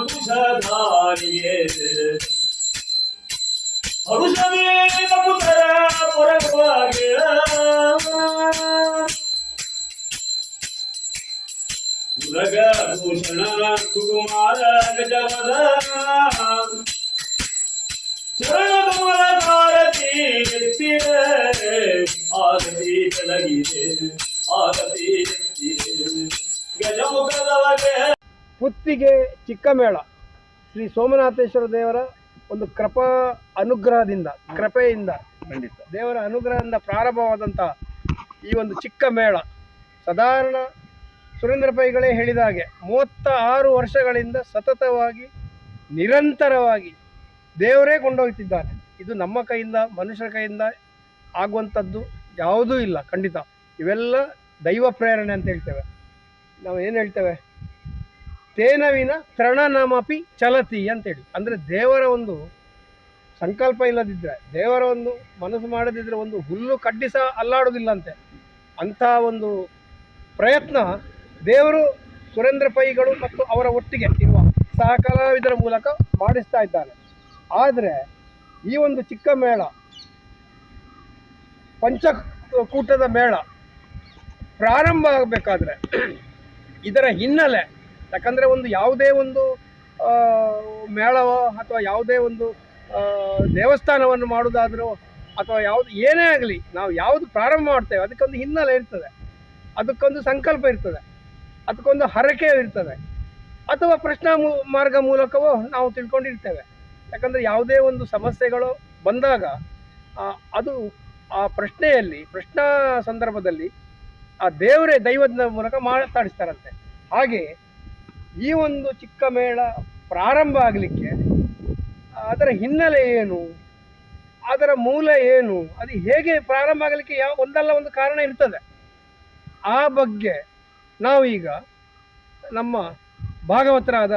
ಕುಶಧಾರಿಯೇ ಹರುಷವೇನ ಪುತರ ಪೊರಗುವಾಗ ಉರಗಭೂಷಣ ಕುಮಾರ ಗಜವದ ಚರಣಕಮಲ ಭಾರತಿ ಎತ್ತಿದೆ ಆರತಿ ಬೆಳಗಿದೆ ಆರತಿ ಎತ್ತಿದೆ ಗಜಮುಖದವಗೆ. ಪುತ್ತಿಗೆ ಚಿಕ್ಕಮೇಳ ಶ್ರೀ ಸೋಮನಾಥೇಶ್ವರ ದೇವರ ಒಂದು ಕೃಪೆಯಿಂದ ದೇವರ ಅನುಗ್ರಹದಿಂದ ಪ್ರಾರಂಭವಾದಂಥ ಈ ಒಂದು ಚಿಕ್ಕ ಮೇಳ ಸಾಧಾರಣ ಸುರೇಂದ್ರ ಪೈಗಳೇ ಹೇಳಿದ ಹಾಗೆ 36 ವರ್ಷಗಳಿಂದ ಸತತವಾಗಿ ನಿರಂತರವಾಗಿ ದೇವರೇ ಕೊಂಡೋಗ್ತಿದ್ದಾನೆ. ಇದು ನಮ್ಮ ಕೈಯಿಂದ ಮನುಷ್ಯರ ಕೈಯಿಂದ ಆಗುವಂಥದ್ದು ಯಾವುದೂ ಇಲ್ಲ. ಖಂಡಿತ ಇವೆಲ್ಲ ದೈವ ಪ್ರೇರಣೆ ಅಂತ ಹೇಳ್ತೇವೆ. ನಾವು ಏನು ಹೇಳ್ತೇವೆ, ತೇನವಿನ ತೃಣನಮಪಿ ಚಲತಿ ಅಂತೇಳಿ. ಅಂದರೆ ದೇವರ ಒಂದು ಸಂಕಲ್ಪ ಇಲ್ಲದಿದ್ದರೆ, ದೇವರ ಒಂದು ಮನಸ್ಸು ಮಾಡದಿದ್ದರೆ ಒಂದು ಹುಲ್ಲು ಕಡ್ಡಿ ಸಹ ಅಲ್ಲಾಡೋದಿಲ್ಲ ಅಂತೆ. ಅಂಥ ಒಂದು ಪ್ರಯತ್ನ ದೇವರು ಸುರೇಂದ್ರ ಪೈಗಳು ಮತ್ತು ಅವರ ಒಟ್ಟಿಗೆ ಇರುವ ಸಹ ಕಲಾವಿದರ ಮೂಲಕ ಮಾಡಿಸ್ತಾ ಇದ್ದಾನೆ. ಆದರೆ ಈ ಒಂದು ಚಿಕ್ಕ ಮೇಳ, ಪಂಚಕೂಟದ ಮೇಳ ಪ್ರಾರಂಭ ಆಗಬೇಕಾದ್ರೆ ಇದರ ಹಿನ್ನೆಲೆ, ಯಾಕಂದರೆ ಒಂದು ಯಾವುದೇ ಒಂದು ಮೇಳವೋ ಅಥವಾ ಯಾವುದೇ ಒಂದು ದೇವಸ್ಥಾನವನ್ನು ಮಾಡೋದಾದರೂ ಅಥವಾ ಏನೇ ಆಗಲಿ, ನಾವು ಯಾವುದು ಪ್ರಾರಂಭ ಮಾಡ್ತೇವೆ ಅದಕ್ಕೊಂದು ಹಿನ್ನೆಲೆ ಇರ್ತದೆ, ಅದಕ್ಕೊಂದು ಸಂಕಲ್ಪ ಇರ್ತದೆ, ಅದಕ್ಕೊಂದು ಹರಕೆ ಇರ್ತದೆ, ಅಥವಾ ಪ್ರಶ್ನಾ ಮಾರ್ಗ ಮೂಲಕವೋ ನಾವು ತಿಳ್ಕೊಂಡಿರ್ತೇವೆ. ಯಾಕಂದರೆ ಯಾವುದೇ ಒಂದು ಸಮಸ್ಯೆಗಳು ಬಂದಾಗ ಅದು ಆ ಪ್ರಶ್ನಾ ಸಂದರ್ಭದಲ್ಲಿ ಆ ದೇವರೇ ದೈವದ ಮೂಲಕ ಮಾತಾಡಿಸ್ತಾರಂತೆ. ಹಾಗೆ ಈ ಒಂದು ಚಿಕ್ಕ ಮೇಳ ಪ್ರಾರಂಭ ಆಗಲಿಕ್ಕೆ ಅದರ ಹಿನ್ನೆಲೆ ಏನು, ಅದರ ಮೂಲ ಏನು, ಅದು ಹೇಗೆ ಪ್ರಾರಂಭ ಆಗಲಿಕ್ಕೆ ಒಂದಲ್ಲ ಒಂದು ಕಾರಣ ಇರ್ತದೆ. ಆ ಬಗ್ಗೆ ನಾವೀಗ ನಮ್ಮ ಭಾಗವತರಾದ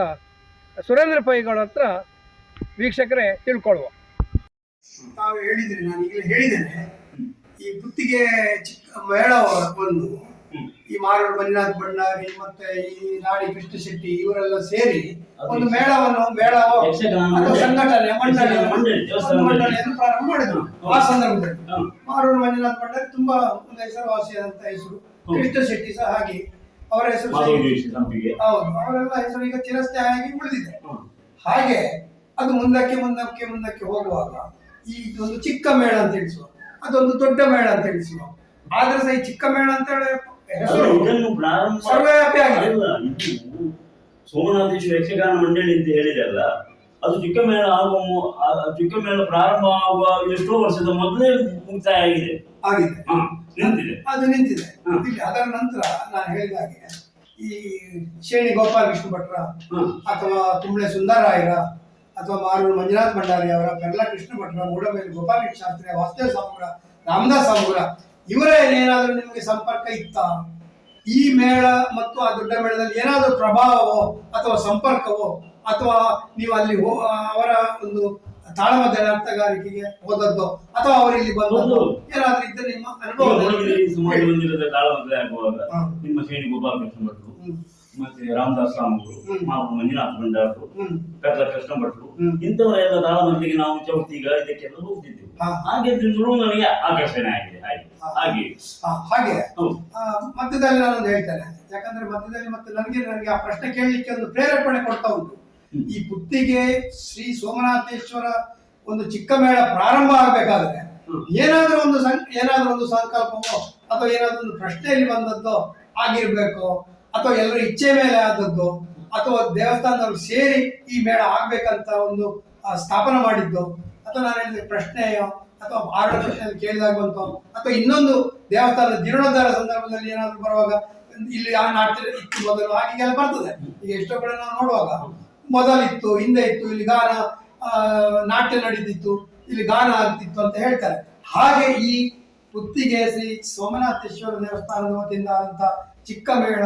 ಸುರೇಂದ್ರ ಪೈಗಳ ಹತ್ರ ವೀಕ್ಷಕರೇ ತಿಳ್ಕೊಳ್ಳುವ. ತಾವು ಹೇಳಿದ್ರಿ, ನಾನು ಈಗಲೇ ಹೇಳಿದ್ದೇನೆ, ಈ ಪುತ್ತಿಗೆ ಚಿಕ್ಕ ಮೇಳ ಒಂದು ಈ ಮಾರೂರು ಮಂಜುನಾಥ್ ಭಂಡಾರಿ ಮತ್ತೆ ಈ ನಾಡಿ ಕೃಷ್ಣ ಶೆಟ್ಟಿ ಇವರೆಲ್ಲ ಸೇರಿ ಒಂದು ಮೇಳವೋ ಅಥವಾ ಸಂಘಟನೆ ಮಂಡಳಿಯನ್ನು ಪ್ರಾರಂಭ ಮಾಡಿದ್ರು. ಆ ಸಂದರ್ಭದಲ್ಲಿ ಮಾರೂರು ಮಂಜುನಾಥ್ ಭಂಡಾರಿ ತುಂಬಾ ಒಂದು ಹೆಸರುವಾಸಿಯಾದಂತ ಹೆಸರು, ಕೃಷ್ಣ ಶೆಟ್ಟಿ ಸಹ ಹಾಗೆ ಅವರ ಹೆಸರು, ಹೌದು, ಅವರೆಲ್ಲ ಹೆಸರು ಈಗ ಚಿರಸ್ಥಾಯಿಯಾಗಿ ಉಳಿದಿದೆ. ಹಾಗೆ ಅದು ಮುಂದಕ್ಕೆ ಹೋಗುವಾಗ ಈ ಒಂದು ಚಿಕ್ಕ ಮೇಳ ಅಂತ ಹೇಳಿಸುವ, ಅದೊಂದು ದೊಡ್ಡ ಮೇಳ ಅಂತ ಹೇಳಿಸುವ. ಆದ್ರೆ ಸಹ ಈ ಚಿಕ್ಕ ಮೇಳ ಅಂತ ಹೇಳಿ ಸರ್ವವ್ಯಾಪಿ ಆಗಿದೆ. ಸೋಮನಾಥೇಶ್ವರ ಯಕ್ಷಗಾನ ಮಂಡಳಿ ಅಂತ ಹೇಳಿದೆಲ್ಲ, ಅದು ಚಿಕ್ಕ ಮೇಳ ಪ್ರಾರಂಭ ಆಗುವ ಎಷ್ಟೋ ವರ್ಷದ ಮೊದಲೇ ಮುಕ್ತಾಯ ಆಗಿದೆ. ಅದು ನಿಂತಿದೆ. ಅದರ ನಂತರ ನಾನು ಹೇಳಿದ ಹಾಗೆ ಈ ಶೇಣಿ ಗೋಪಾಲಕೃಷ್ಣ ಭಟ್ರ ಅಥವಾ ತುಂಬಳೆ ಸುಂದರರಾಯರ ಅಥವಾ ಮಾರೂರು ಮಂಜುನಾಥ್ ಭಂಡಾರಿ ಅವರ, ಪೆರ್ಲ ಕೃಷ್ಣ ಭಟ್ರ, ಮೂಡಮೇಲಿ ಗೋಪಾಲಕೃಷ್ಣ ಶಾಸ್ತ್ರಿ, ವಾಸುದೇವ ಸಾಮೂರ, ರಾಮದಾಸ್ ಸಾಮೂರ ಇವರ ಏನಾದರೂ ನಿಮಗೆ ಸಂಪರ್ಕ ಇತ್ತಾ? ಈ ಮೇಳ ಮತ್ತು ಆ ದೊಡ್ಡ ಮೇಳದಲ್ಲಿ ಏನಾದರೂ ಪ್ರಭಾವವೋ ಅಥವಾ ಸಂಪರ್ಕವೋ, ಅಥವಾ ನೀವು ಅಲ್ಲಿ ಅವರ ಒಂದು ತಾಳಮದ್ದ ಅರ್ಥಗಾರಿಕೆಗೆ ಹೋದದ್ದು ಅಥವಾ ಅವರಿಗೆ ಬಂದದ್ದು ಏನಾದ್ರೂ ಇದ್ದರೆ ನಿಮ್ಮ ಅನುಭವ. ಸಮಾಜ ಮಂದಿರದ ತಾಳಮದ್ದ ಆಗುವಾಗ ನಿಮ್ಮ ಶೇಣಿ ಗೋಪಾಲಕೃಷ್ಣ ಭಟ್ರು ಮತ್ತೆ ರಾಮದಾಸ್ ಸಾಮೂರು, ಮಾರೂರು ಮಂಜುನಾಥ್ ಭಂಡಾರರು, ಪೆರ್ಲ ಕೃಷ್ಣ ಭಟ್ರು ಇಂಥವರೆಲ್ಲ ತಾಳಮದ್ದಿಗೆ ನಾವು ಚೌತಿಗ ಇದಕ್ಕೆಲ್ಲ ಹೋಗ್ತಿದ್ದೆವು. ಹಾಗೆ ನನಗೆ ಆಕರ್ಷಣೆ ಆಗಿದೆ. ಹಾಗೆ ಮಧ್ಯದಲ್ಲಿ ನಾನೊಂದು ಹೇಳ್ತೇನೆ, ಯಾಕಂದ್ರೆ ಮಧ್ಯದಲ್ಲಿ ಮತ್ತೆ ನನಗೆ ಆ ಪ್ರಶ್ನೆ ಕೇಳಲಿಕ್ಕೆ ಒಂದು ಪ್ರೇರೇಪಣೆ ಕೊಡ್ತಾ ಉಂಟು. ಈ ಪುತ್ತಿಗೆ ಶ್ರೀ ಸೋಮನಾಥೇಶ್ವರ ಒಂದು ಚಿಕ್ಕ ಮೇಳ ಪ್ರಾರಂಭ ಆಗಬೇಕಾದ್ರೆ ಏನಾದ್ರೂ ಒಂದು ಸಂಕಲ್ಪವೋ ಅಥವಾ ಏನಾದ್ರೂ ಒಂದು ಪ್ರಶ್ನೆಯಲ್ಲಿ ಬಂದದ್ದು ಆಗಿರ್ಬೇಕು, ಅಥವಾ ಎಲ್ಲರ ಇಚ್ಛೆ ಮೇಲೆ ಆದದ್ದು, ಅಥವಾ ದೇವಸ್ಥಾನದವರು ಸೇರಿ ಈ ಮೇಳ ಆಗ್ಬೇಕಂತ ಒಂದು ಸ್ಥಾಪನೆ ಮಾಡಿದ್ದು, ಅಥವಾ ನಾನು ಹೇಳಿದ ಪ್ರಶ್ನೆಯೋ ಅಥವಾ ಆಡಳಿತ ಕೇಳಿದಾಗ ಬಂತು, ಅಥವಾ ಇನ್ನೊಂದು ದೇವಸ್ಥಾನದ ಜೀರ್ಣೋದ್ಧಾರ ಸಂದರ್ಭದಲ್ಲಿ ಏನಾದ್ರು ಬರುವಾಗ ಇಲ್ಲಿ ಆ ನಾಟ್ಯ ಇತ್ತು ಮೊದಲು ಹಾಗೆಲ್ಲ ಬರ್ತದೆ. ಈಗ ಎಷ್ಟೋ ಕಡೆ ನಾವು ನೋಡುವಾಗ ಮೊದಲಿತ್ತು, ಹಿಂದೆ ಇತ್ತು, ಇಲ್ಲಿ ಗಾನ ನಾಟ್ಯ ನಡೀತಿತ್ತು, ಇಲ್ಲಿ ಗಾನ ಆಗ್ತಿತ್ತು ಅಂತ ಹೇಳ್ತಾರೆ. ಹಾಗೆ ಈ ಪುತ್ತಿಗೆ ಶ್ರೀ ಸೋಮನಾಥೇಶ್ವರ ದೇವಸ್ಥಾನದ ವತಿಯಿಂದ ಆದಂತ ಚಿಕ್ಕ ಮೇಳ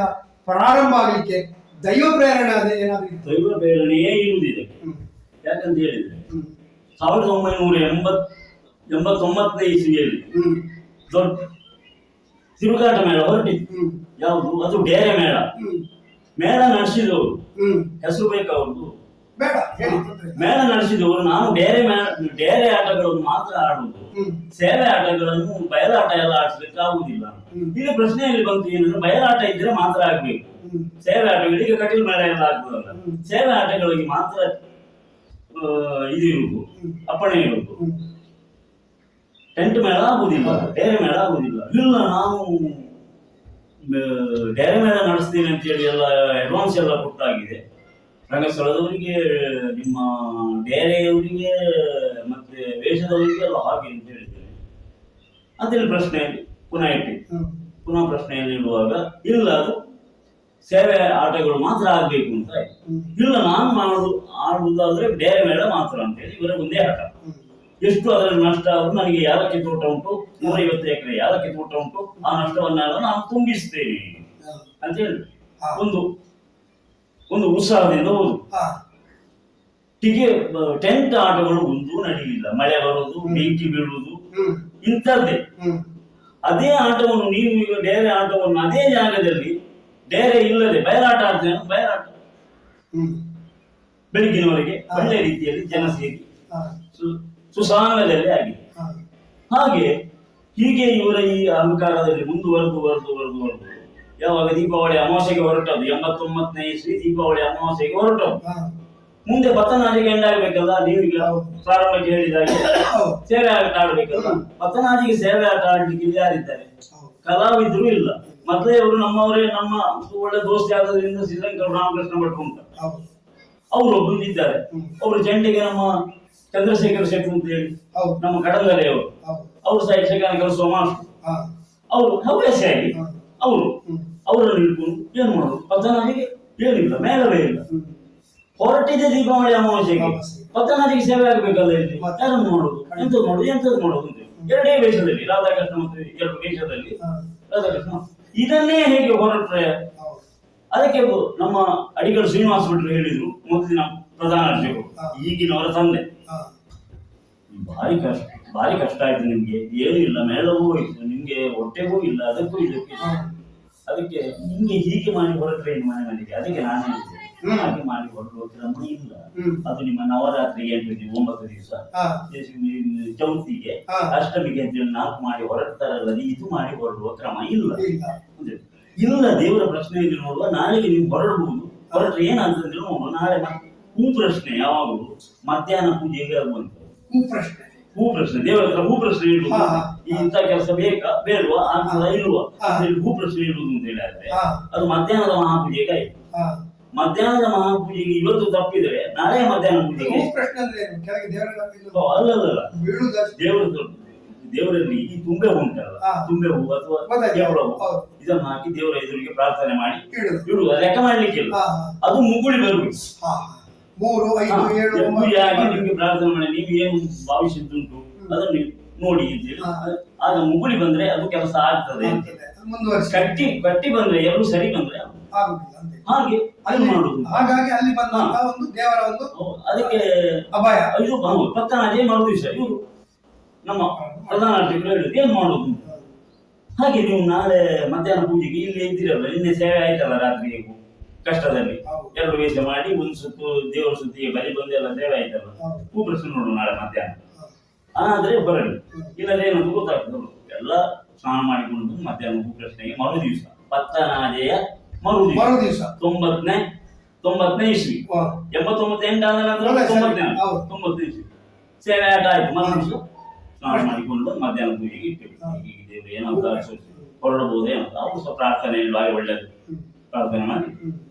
ಪ್ರಾರಂಭ ಆಗಲಿಕ್ಕೆ ದೈವ ಪ್ರೇರಣೆ ಅದೇ ಏನಾದ್ರು ದೈವ ಪ್ರೇರಣೆಯೇ ಇರುವುದಿದೆ. ಯಾಕಂತ ಹೇಳಿದ್ರೆ 1989 ಇಸ್ವಿಯಲ್ಲಿ ದೊಡ್ಡ ತಿರುಗಾಟ ಮೇಳ ಹೊರಟಿತ್ತು. ಯಾವುದು ಅದು ಡೇರೆ ಮೇಳ. ಮೇಳ ನಡೆಸಿದವರು ಹೆಸರು ಬೇಕಾ ಅವ್ರದ್ದು? ಬೇಡ ಹೇಳಿ ತೊಂದ್ರೆ ಇಲ್ಲ. ಮೇಳ ನಡೆಸಿದವರು ನಾನು ಡೇರೆ ಆಟಗಳನ್ನು ಮಾತ್ರ ಆಡುವುದು, ಸೇವೆ ಆಟಗಳನ್ನು ಬಯಲಾಟ ಎಲ್ಲ ಆಡಿಸ್ಲಿಕ್ಕೆ ಆಗುದಿಲ್ಲ. ಈಗ ಪ್ರಶ್ನೆಯಲ್ಲಿ ಬಂತು ಏನಂದ್ರೆ ಬಯಲಾಟ ಇದ್ರೆ ಮಾತ್ರ ಆಗ್ಬೇಕು, ಸೇವೆ ಆಟಗಳಿಗೆ ಕಟೀಲ್ ಮೇಳ ಎಲ್ಲ ಆಗ್ತದಲ್ಲ, ಸೇವೆ ಆಟಗಳಿಗೆ ಮಾತ್ರ ಇದು ಇರುವುದು, ಅಪ್ಪಣೆ ಇರುವುದು. ಟೆಂಟ್ ಮೇಳ ಆಗುದಿಲ್ಲ, ಡೇರೆ ಮೇಳ ಆಗುದಿಲ್ಲ. ಇಲ್ಲ ನಾನು ಡೇರೆ ಮೇಳ ನಡೆಸ್ತೀನಿ ಅಂತ ಹೇಳಿ ಎಲ್ಲ ಅಡ್ವಾನ್ಸ್ ಎಲ್ಲ ಕೊಟ್ಟಾಗಿದೆ. ರಂಗಸ್ಥಳದವರಿಗೆ, ನಿಮ್ಮ ಡೇರೆಯವರಿಗೆ, ಮತ್ತೆ ವೇಷದವರಿಗೆ ಎಲ್ಲ ಹಾಗೆ ಅಂತ ಹೇಳಿದ್ದೇನೆ. ಅಂತೇಳಿ ಪ್ರಶ್ನೆಯಲ್ಲಿ ಪುನಃ ಇಟ್ಟಿದ್ದು. ಪುನಃ ಪ್ರಶ್ನೆಯಲ್ಲಿ ಇಡುವಾಗ ಇಲ್ಲ ಅದು ಸೇವೆ ಆಟಗಳು ಮಾತ್ರ ಆಗ್ಬೇಕು ಅಂತ ಆಯ್ತು. ಇಲ್ಲ ನಾನು ಆಡುವುದಾದ್ರೆ ಡೇರೆ ಮೇಳ ಮಾತ್ರ ಅಂತೇಳಿ ಇವರ ಒಂದೇ ಆಟ. ಎಷ್ಟು ಅದರಲ್ಲಿ ನಷ್ಟ ಆದ್ರೂ ನನಗೆ ಯಾಲಕ್ಕಿ ತೋಟ ಉಂಟು, 150 ಎಕರೆ ಯಾಲಕ್ಕಿ ತೋಟ ಉಂಟು, ಆ ನಷ್ಟವನ್ನೆಲ್ಲ ನಾನು ತುಂಬಿಸ್ತೇನೆ ಅಂತ ಹೇಳಿ ಒಂದು ಉತ್ಸಾಹದಿಂದ ಹೋದು. ಟೆಂಟ್ ಆಟಗಳು ಒಂದು ನಡೆಯಲಿಲ್ಲ. ಮಳೆ ಬರೋದು, ಬೆಂಕಿ ಬೀಳುವುದು, ಇಂಥದ್ದೇ. ಅದೇ ಆಟವನ್ನು ನೀವು ಈಗ ಡೇರೆ ಆಟವನ್ನು ಅದೇ ಜಾಗದಲ್ಲಿ ಡೇರೆ ಇಲ್ಲದೆ ಬಯಲಾಟ ಆಡ್ತೇನೆ, ಬಯಲಾಟ ಬೆಳಗಿನವರೆಗೆ ಒಳ್ಳೆ ರೀತಿಯಲ್ಲಿ ಜನ ಸೇರಿ ಸುಸಾಂಗದಲ್ಲಿ ಆಗಿದೆ. ಹಾಗೆ ಹೀಗೆ ಇವರ ಈ ಅಹಂಕಾರದಲ್ಲಿ ಮುಂದುವರೆದು ಯಾವಾಗ ದೀಪಾವಳಿ ಅಮಾವಾಸ್ಯೆಗೆ ಹೊರಟದ್ದು, 89ನೇ ಇಸ್ವಿ ದೀಪಾವಳಿ ಅಮಾವಾಸ್ಯೆಗೆ ಹೊರಟದ್ದು. ಮುಂದೆ ಪತನಾದಿಗೆ ಎಂಡಾಗಬೇಕಲ್ಲ. ನೀವೀಗ ಪ್ರಾರಂಭಕ್ಕೆ ಹೇಳಿದಾಗೆ ಸೇವೆ ಆಟ ಆಡ್ಬೇಕಲ್ಲ. ಪತನಾದಿಗೆ ಸೇವೆ ಆಟ ಆಡ್ಲಿಕ್ಕೆ ಯಾರಿದ್ದಾರೆ? ಕಲಾವಿದರು ಇಲ್ಲ. ಮೊದಲೇ ಅವರು ನಮ್ಮವರೇ, ನಮ್ಮ ಒಳ್ಳೆ ದೋಸ್ತಿ ಆದ್ರಿಂದ ಶ್ರೀಲಂಕಾ ರಾಮಕೃಷ್ಣ ಭಟ್ ಅಂತ ಅವರು ಬಂದಿದ್ದಾರೆ. ಅವರು ಚೆಂಡಿಗೆ ನಮ್ಮ ಚಂದ್ರಶೇಖರ ಶೆಟ್ಟಿ ಅಂತ ಹೇಳಿ ನಮ್ಮ ಕಡಲರೆಯವರು, ಅವರು ಸಹ ಯಕ್ಷಗಾನ ಕಲಿಸುವ ಮಾಸ್ಟರ್. ಅವರು ಹವ್ಯಾಸಿಯಾಗಿ ಅವರನ್ನು ಹಿಡ್ಕೊಂಡು ಏನ್ ಮಾಡೋದು? ಪತನಾದಿಗೆ ಏನಿಲ್ಲ, ಮೇಳವೇ ಇಲ್ಲ. ಹೊರಟಿದೆ ದೀಪಾವಳಿ ಅಮಾವಾಸ್ಯೆಗೆ, ಪತನಾದಿಗೆ ಸೇವೆ ಆಗ್ಬೇಕಲ್ಲ. ಇಲ್ಲಿ ಯಾರನ್ನು ಮಾಡೋದು? ಎಂತದ್ದು ಮಾಡೋದು ಅಂತ ಎರಡೇ ವೇಷದಲ್ಲಿ, ರಾಧಾಕೃಷ್ಣ ಮತ್ತು 2 ವೇಷದಲ್ಲಿ ರಾಧಾಕೃಷ್ಣ. ಇದನ್ನೇ ಹೇಗೆ ಹೊರಟ್ರೆ ಅದಕ್ಕೆ ನಮ್ಮ ಅಡಿಗರು ಶ್ರೀನಿವಾಸ ಭಟ್ರು ಹೇಳಿದ್ರು, ಮೊದಲಿನ ಪ್ರಧಾನ ಅರ್ಚಕರು, ಈಗಿನವರ ತಂದೆ. ಭಾರಿ ಕಷ್ಟ ಆಯ್ತು ನಿಮ್ಗೆ, ಏನೂ ಇಲ್ಲ, ಮೇಳವೂ ಹೋಯ್ತು, ನಿಮ್ಗೆ ಹೊಟ್ಟೆಗೂ ಇಲ್ಲ, ಅದಕ್ಕೂ ಇದಕ್ಕೆ. ಅದಕ್ಕೆ ನಿಮ್ಗೆ ಹೀಗೆ ಮಾಡಿ ಹೊರಟ್ರೆ ಮನೆಗೆ. ಅದಕ್ಕೆ ನಾನು ಹೇಳಿದ್ದೆ, ಹಾಗೆ ಮಾಡಿ ಹೊರಟು ಕ್ರಮ ಇಲ್ಲ. ಅದು ನಿಮ್ಮ ನವರಾತ್ರಿಗೆ ಅಂತ 9 ದಿವಸ, ಚೌತಿಗೆ, ಅಷ್ಟಮಿಗೆ ಅಂತ 4 ಮಾಡಿ ಹೊರಡ್ತಾರಲ್ಲ, ಇದು ಮಾಡಿ ಹೊರಡುವ ಕ್ರಮ ಇಲ್ಲ. ದೇವರ ಪ್ರಶ್ನೆಯಲ್ಲಿ ನೋಡುವ. ನಾಳೆಗೆ ನೀವು ಹೊರಡಬಹುದು, ಹೊರಟ್ರೆ ಏನಾಗ್ತದೆ ನೋಡುವ. ನಾಳೆ ಹೂ ಪ್ರಶ್ನೆ ಯಾವಾಗಲೂ ಮಧ್ಯಾಹ್ನ ಪೂಜೆಗೆ ಆಗುವಂತ ಹೂ ಪ್ರಶ್ನೆ. ದೇವರ ಹತ್ರ ಹೂ ಪ್ರಶ್ನೆ ಇಡುವುದು. ಇಂಥ ಕೆಲಸ ಬೇಕಾ ಬೇಡವಾ, ಆಗ್ತದ ಇಲ್ವಾ ಅಂತೇಳಿ ಹೂ ಪ್ರಶ್ನೆ ಇಡುವುದು ಅಂತ ಹೇಳಿದ್ರೆ ಅದು ಮಧ್ಯಾಹ್ನದ ಮಹಾಪೂಜೆಗೆ ಆಯ್ತು. ಮಧ್ಯಾಹ್ನದ ಮಹಾಪೂಜೆಗೆ ಇವತ್ತು ತಪ್ಪಿದ್ರೆ ನಾಳೆ ಮಧ್ಯಾಹ್ನ ಪೂಜೆಗೆ ಅಲ್ಲಲ್ಲ. ದೇವರಲ್ಲಿ ಈ ತುಂಬೆ ಉಂಟಲ್ಲ, ತುಂಬೆ ಹೂ ಅಥವಾ ದೇವರ ಹೂ, ಇದನ್ನು ಹಾಕಿ ದೇವರ ಎದುರಿಗೆ ಪ್ರಾರ್ಥನೆ ಮಾಡಿ ಇಡುವುದು. ಲೆಕ್ಕ ಮಾಡ್ಲಿಕ್ಕಿಲ್ಲ, ಅದು ಮುಗುಳಿ ಬರ್ಬೇಕು. ಪೂಜೆ ಆಗಿ ನಿಮ್ಗೆ ಪ್ರಾರ್ಥನೆ ಮಾಡಿ ನೀವು ಏನು ಭಾವಿಸಿದ್ದುಂಟು ಅದನ್ನು ನೋಡಿ ಅಂತೇಳಿ ಆಗ ಮುಗುಳಿ ಬಂದ್ರೆ ಅದು ಕೆಲಸ ಆಗ್ತದೆ. ಕಟ್ಟಿ ಬಂದ್ರೆ ಎಲ್ಲರೂ ಸರಿ ಬಂದ್ರೆ ಹಾಗೆ ಅಲ್ಲಿ ಮಾಡುದು. ಹಾಗಾಗಿ ಅಲ್ಲಿ ಬಂದಂತಹ ಒಂದು ದೇವರ ಒಂದು ಅದಕ್ಕೆ ಅಭಯ. ಇದು ಪತ್ತನಾಜೆ ಮರು ದಿವಸ ಇವರು ನಮ್ಮ ಪ್ರಧಾನ ಅರ್ಚಕರು ಹೇಳಿದ್ರು ಏನ್ ಮಾಡುದು. ಹಾಗೆ ನೀವು ನಾಳೆ ಮಧ್ಯಾಹ್ನ ಪೂಜೆಗೆ ಇಲ್ಲಿ ಇದ್ದೀರಲ್ಲ, ನಿನ್ನೆ ಸೇವೆ ಆಯ್ತಲ್ಲ ರಾತ್ರಿಗೆ ಕಷ್ಟದಲ್ಲಿ 2 ವೇಷ ಮಾಡಿ ಒಂದು ಸುತ್ತು ದೇವರ ಸುತ್ತಿಗೆ ಬಲಿ ಬಂದೆಲ್ಲ ಸೇವೆ ಆಯ್ತಲ್ಲ, ಹೂ ಪ್ರಶ್ನೆ ನೋಡು ನಾಳೆ ಮಧ್ಯಾಹ್ನ. ಆದ್ರೆ ಬರಲಿ, ಇಲ್ಲದ್ರೆ ಏನಂತ ಗೊತ್ತಾಗ್ತದೆ. ಎಲ್ಲ ಸ್ನಾನ ಮಾಡಿಕೊಂಡು ಮಧ್ಯಾಹ್ನ ಹೂ ಪ್ರಶ್ನೆಗೆ ಮರು ದಿವಸ, ಪತ್ತನಾಜೆಯ ಮರು ದಿವಸ 90ನೇ ಇಸ್ವಿ. 89 ಆದ ನಂತರ 90ನೇ ಇಸ್ವಿ ಸೇವೆ ಆಟ ಆಯ್ತು. ಮರು ದಿವಸ ಸ್ನಾನ ಮಾಡಿಕೊಂಡು ಮಧ್ಯಾಹ್ನ ಪೂಜೆಗೆ ಇಟ್ಟೆವು. ಹೀಗೆ ದೇವರು ಏನಂತ ಹೊರಡಬಹುದೇ ಅಂತ ಅವರು ಸಹ ಪ್ರಾರ್ಥನೆ ಬಾರಿ ಒಳ್ಳೆಯದು ಪ್ರಾರ್ಥನೆ ಮಾಡಿ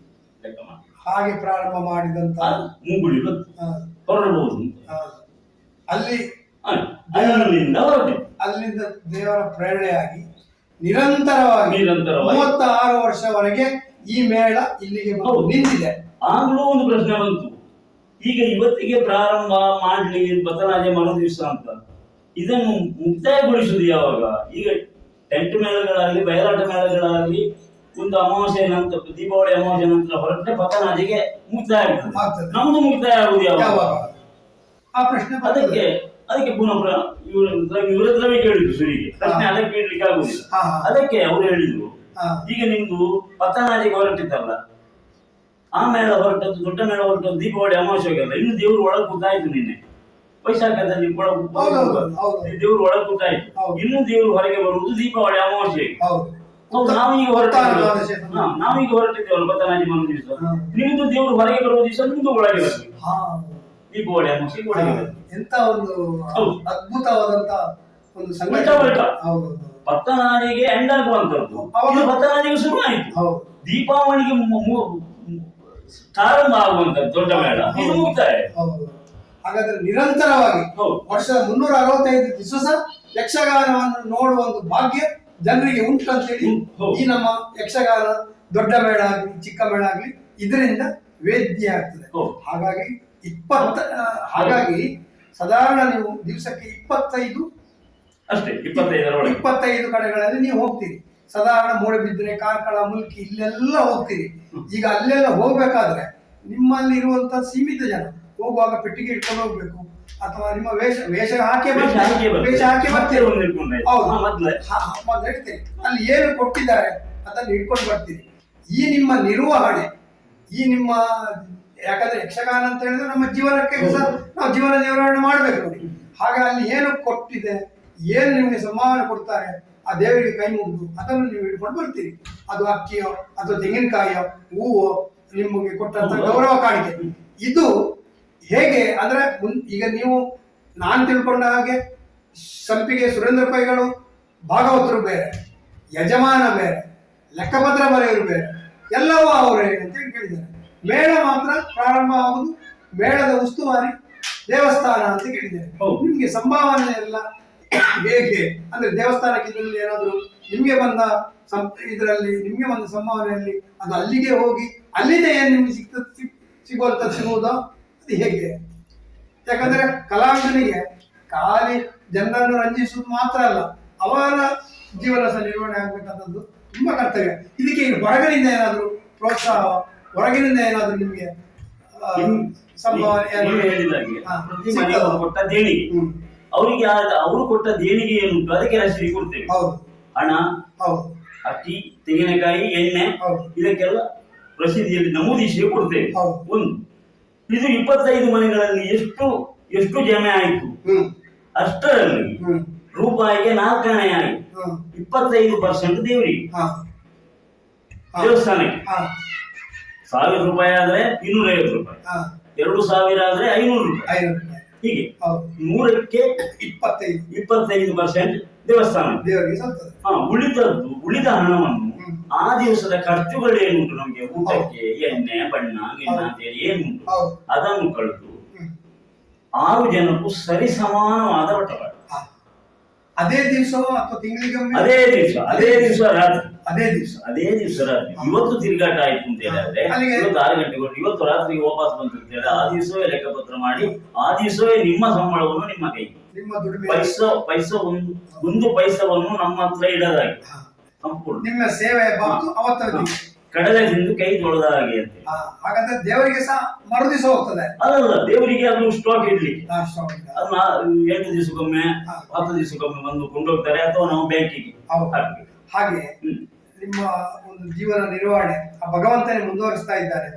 ಲೆಕ್ಕ ಮಾಡಿ ಹಾಗೆ ಪ್ರಾರಂಭ ಮಾಡಿದಂತ ಮುಗುಳಿ ಹೊರಡಬಹುದು. ಅಲ್ಲಿಂದ ದೇವರ ಪ್ರೇರಣೆಯಾಗಿ ನಿರಂತರವಾಗಿ 36 ವರ್ಷವರೆಗೆ ಈ ಮೇಳ ಇಲ್ಲಿಗೆ ನಿಂತಿದೆ. ಆಗ್ಲೂ ಒಂದು ಪ್ರಶ್ನೆ ಬಂತು, ಈಗ ಇವತ್ತಿಗೆ ಪ್ರಾರಂಭ ಮಾಡ್ಲಿ ಪತ್ತನಾಜೆ ಮರು ದಿವಸ ಅಂತ, ಇದನ್ನು ಮುಕ್ತಾಯಗೊಳಿಸುವುದು ಯಾವಾಗ? ಈಗ ಟೆಂಟ್ ಮೇಳಗಳಾಗಲಿ ಬಯಲಾಟ ಮೇಳಗಳಾಗಲಿ ಒಂದು ಅಮಾವಾಸ್ಯೆ ನಂತರ, ದೀಪಾವಳಿ ಅಮಾವಾಸ್ಯೆ ನಂತರ ಹೊರಟ್ರೆ ಪತ್ತನಾಜೆಗೆ ಮುಕ್ತಾಯ ಆಗ್ತದೆ. ನಮ್ದು ಮುಕ್ತಾಯ ಆಗುದು ಯಾವಾಗ? ಆ ಪ್ರಶ್ನೆ ಅದಕ್ಕೆ ಅದಕ್ಕೆ ಪುನಃ ಇವ್ರ ಹತ್ರವೇ ಕೇಳಿದ್ರು ಸುರಿಗೆ ಪ್ರಶ್ನೆ ಅದಕ್ಕೆ ಕೇಳಲಿಕ್ಕೆ ಆಗುದಿಲ್ಲ. ಅದಕ್ಕೆ ಅವ್ರು ಹೇಳಿದ್ರು ಈಗ ನಿಮ್ದು ಪತ್ತನಾಜಿಗೆ ಹೊರಟಿದ್ದಲ್ಲ, ಆ ಮೇಳ ಹೊರಟದ್ದು, ದೊಡ್ಡ ಮೇಳ ಹೊರಟದ್ದು ದೀಪಾವಳಿ ಅಮಾವಾಸ್ಯೆಗೆ ಅಲ್ಲ, ಇನ್ನು ದೇವ್ರು ಒಳಗೆ ಕೂತಾಯ್ತು. ನಿನ್ನೆ ವೈಶಾಖದಲ್ಲಿ ದೇವ್ರು ಒಳಗೆ ಕೂತಾಯ್ತು, ಇನ್ನು ದೇವ್ರು ಹೊರಗೆ ಬರುವುದು ದೀಪಾವಳಿ ಅಮಾವಾಸ್ಯೆಗೆ. ನಾವೀಗ ಹೊರಟಿದ್ದೇವಲ್ಲ ಪತ್ತನಾಜಿ ಮನ ದಿವಸ, ನಿಮ್ದು ದೇವ್ರು ಹೊರಗೆ ಬರುವ ದಿವಸ ನಿಮ್ದು ಒಳಗೆ ಬರಬೇಕು. ದೀಪಾವಳಿ ಅಮಾವಾಸ್ಯೆಗೆ ಒಳಗೆ ಬರಬೇಕು. ಎಂತ ಒಂದು ಅದ್ಭುತವಾದಂತ ಒಂದು ಸಂಗತಿ. ಪತ್ತನಾಡಿಗೆ ಎಂಡ್ ಆಗುವಂತದ್ದು ಪತ್ತನಾಡಿಗೆ ಶುರು ಆಯ್ತು, ದೀಪಾವಳಿಗೆ ಪ್ರಾರಂಭ ಆಗುವಂತದ್ದು ದೊಡ್ಡ ಮೇಳ ಇದು ಮುಕ್ತಾಯ. ಹಾಗಾದ್ರೆ ನಿರಂತರವಾಗಿ ವರ್ಷದ 365 ದಿವಸ ಯಕ್ಷಗಾನವನ್ನು ನೋಡುವ ಒಂದು ಭಾಗ್ಯ ಜನರಿಗೆ ಉಂಟು ಅಂತ ಹೇಳಿ ಈ ನಮ್ಮ ಯಕ್ಷಗಾನ ದೊಡ್ಡ ಮೇಳ ಆಗ್ಲಿ ಚಿಕ್ಕ ಮೇಳ ಆಗ್ಲಿ ಇದರಿಂದ ವೇದ್ಯ ಆಗ್ತದೆ. ಹಾಗಾಗಿ ಸಾಧಾರಣ ನೀವು ದಿವಸಕ್ಕೆ 25 ಅಷ್ಟೇ 25 ಕಡೆಗಳಲ್ಲಿ ನೀವು ಹೋಗ್ತೀರಿ. ಸಾಧಾರಣ ಮೂಡಬಿದ್ರೆ, ಕಾರ್ಕಳ, ಮುಲ್ಕಿ ಇಲ್ಲೆಲ್ಲ ಹೋಗ್ತೀರಿ. ಈಗ ಅಲ್ಲೆಲ್ಲ ಹೋಗ್ಬೇಕಾದ್ರೆ ನಿಮ್ಮಲ್ಲಿ ಇರುವಂತ ಸೀಮಿತ ಜನ ಹೋಗುವಾಗ ಪೆಟ್ಟಿಗೆ ಇಟ್ಕೊಂಡು ಹೋಗ್ಬೇಕು, ಅಥವಾ ನಿಮ್ಮ ವೇಷ ಹಾಕಿ ಬರ್ತೀರಿ. ಹೇಳ್ತೀರಿ ಅಲ್ಲಿ ಏನು ಕೊಟ್ಟಿದ್ದಾರೆ ಅದನ್ನು ಇಟ್ಕೊಂಡು ಬರ್ತೀರಿ. ಈ ನಿಮ್ಮ ನಿರ್ವಹಣೆ, ಈ ನಿಮ್ಮ ಯಾಕಂದ್ರೆ ಯಕ್ಷಗಾನ ಅಂತ ಹೇಳಿದ್ರೆ ನಮ್ಮ ಜೀವನಕ್ಕೆ ನಾವು ಜೀವನ ನಿರ್ವಹಣೆ ಮಾಡ್ಬೇಕು ನೋಡಿ. ಹಾಗೆ ಅಲ್ಲಿ ಏನು ಕೊಟ್ಟಿದೆ, ಏನು ನಿಮಗೆ ಸಂಭಾವನೆ ಕೊಡ್ತಾರೆ, ಆ ದೇವರಿಗೆ ಕೈ ಮುಗಿದು ಅದನ್ನು ನೀವು ಹಿಡ್ಕೊಂಡು ಬರ್ತೀರಿ. ಅದು ಅಕ್ಕಿಯೋ ಅಥವಾ ತೆಂಗಿನಕಾಯಿಯೋ ಹೂವೋ ನಿಮಗೆ ಕೊಟ್ಟಂತ ಗೌರವ ಕಾಣಿಕೆ. ಇದು ಹೇಗೆ ಅಂದ್ರೆ ಈಗ ನೀವು ನಾನು ತಿಳ್ಕೊಂಡ ಹಾಗೆ ಸಂಪಿಗೆ ಸುರೇಂದ್ರ ಪೈಗಳು ಭಾಗವತರು ಬೇರೆ, ಯಜಮಾನ ಬೇರೆ, ಲೆಕ್ಕಪತ್ರ ಬರೆಯರು ಬೇರೆ, ಎಲ್ಲವೂ ಅವರೇ ಅಂತ ಕೇಳಿದ್ದಾರೆ. ಮೇಳ ಮಾತ್ರ ಪ್ರಾರಂಭ ಆಗುದು, ಮೇಳದ ಉಸ್ತುವಾರಿ ದೇವಸ್ಥಾನ ಅಂತ ಕೇಳಿದ್ದಾರೆ. ನಿಮ್ಗೆ ಸಂಭಾವನೆ ಎಲ್ಲ ಹೇಗೆ ಅಂದ್ರೆ ದೇವಸ್ಥಾನಕ್ಕೆ ಇದರಲ್ಲಿ ಏನಾದ್ರು ನಿಮ್ಗೆ ಬಂದ ಇದರಲ್ಲಿ ನಿಮ್ಗೆ ಬಂದ ಸಂಭಾವನೆಯಲ್ಲಿ ಅದು ಅಲ್ಲಿಗೆ ಹೋಗಿ ಅಲ್ಲಿಂದ ಏನ್ ನಿಮ್ಗೆ ಸಿಗುವಂತ ಸಿಗುವುದೋ ಅದು ಹೇಗೆ? ಯಾಕಂದ್ರೆ ಕಲಾವಿದನಿಗೆ ಖಾಲಿ ಜನರನ್ನು ರಂಜಿಸುವುದು ಮಾತ್ರ ಅಲ್ಲ, ಅವರ ಜೀವನ ಸಹ ನಿರ್ವಹಣೆ ಆಗ್ಬೇಕಂತದ್ದು ತುಂಬಾ ಕರ್ತವ್ಯ. ಇದಕ್ಕೆ ಹೊರಗಿನಿಂದ ಏನಾದ್ರು ಪ್ರೋತ್ಸಾಹ, ಹೊರಗಿನಿಂದ ಏನಾದ್ರು ನಿಮ್ಗೆ ಕೊಟ್ಟ ದೇಣಿಗೆ, ಅವರಿಗೆ ಅವರು ಕೊಟ್ಟ ದೇಣಿಗೆ ಏನುಂಟು ಅದಕ್ಕೆ ರಸೀದಿ ಕೊಡ್ತೇವೆ. ಹಣ, ಅಕ್ಕಿ, ತೆಂಗಿನಕಾಯಿ, ಎಣ್ಣೆ ಇದಕ್ಕೆಲ್ಲ ರಸೀದಿಯಲ್ಲಿ ನಮೂದಿಸಿ ಕೊಡ್ತೇವೆ. ಒಂದು ಇದು 25 ಮನೆಗಳಲ್ಲಿ ಎಷ್ಟು ಜಮೆ ಆಯ್ತು, ಅಷ್ಟರಲ್ಲಿ ರೂಪಾಯಿಗೆ 4 ಆಣೆ ಆಯ್ತು. 25% ದೇವರಿಗೆ, ದೇವಸ್ಥಾನಕ್ಕೆ. 1000 ರೂಪಾಯಿ ಆದ್ರೆ 250 ರೂಪಾಯಿ, 2000 ಆದ್ರೆ 500 ರೂಪಾಯಿ, ಹೀಗೆ 100ಕ್ಕೆ 25% ದೇವಸ್ಥಾನ. ಉಳಿದ ಹಣವನ್ನು ಆ ದಿವಸದ ಖರ್ಚುಗಳೇನುಂಟು ನಮ್ಗೆ, ಊಟಕ್ಕೆ ಎಣ್ಣೆ ಬಣ್ಣ ಗಿಣ್ಣ ಅಂತೇಳಿ ಏನುಂಟು ಅದನ್ನು ಕಳೆದು 6 ಜನಕ್ಕೂ ಸರಿ ಸಮಾನವಾದ ಬಟವಾಡ. ಅದೇ ದಿವಸ ಅಥವಾ ತಿಂಗಳಿಗೆ ಅದೇ ದಿವಸ ರಾತ್ರಿ. ಇವತ್ತು ತಿರುಗಾಟ ಆಯ್ತು ಅಂತ ಹೇಳಿದ್ರೆ ಇವತ್ತು 6 ಗಂಟೆಗೆ ಹೊರಟು ಇವತ್ತು ರಾತ್ರಿಗೆ ವಾಪಸ್ ಬಂತು ಅಂತ ಹೇಳಿದ್ರೆ ಆ ದಿವಸವೇ ಲೆಕ್ಕಪತ್ರ ಮಾಡಿ ಆ ದಿವಸವೇ ನಿಮ್ಮ ಸಂಬಳವನ್ನು ನಿಮ್ಮ ಕೈ, ಒಂದು ಪೈಸವನ್ನು ನಮ್ಮ ಹತ್ರ ಇಡದಾಗಿ ಸಂಪೂರ್ಣ ನಿಮ್ಮ ಸೇವೆ ಕಡಲದಿಂದ ಕೈ ತೊಳೆದ ಹಾಗೆ ಅಂತ. ಹಾಗಾದ್ರೆ ದೇವರಿಗೆ ಸಹ ಮರುದಿವಸ ಹೋಗ್ತದೆ. ಅಲ್ಲ, ದೇವರಿಗೆ ಅದು ಸ್ಟಾಕ್ ಇಡ್ಲಿಕ್ಕೆ ಅದನ್ನ 8 ದಿವಸಕ್ಕೊಮ್ಮೆ 10 ದಿವಸಕ್ಕೊಮ್ಮೆ ಬಂದು ಕೊಂಡೋಗ್ತಾರೆ, ಅಥವಾ ನಾವು ಬ್ಯಾಂಕಿಗೆ ಹಾಗೆ ನಿಮ್ಮ ಒಂದು ಜೀವನ ನಿರ್ವಹಣೆ ಆ ಭಗವಂತನೇ ಮುಂದುವರಿಸ್ತಾ ಇದ್ದಾರೆ.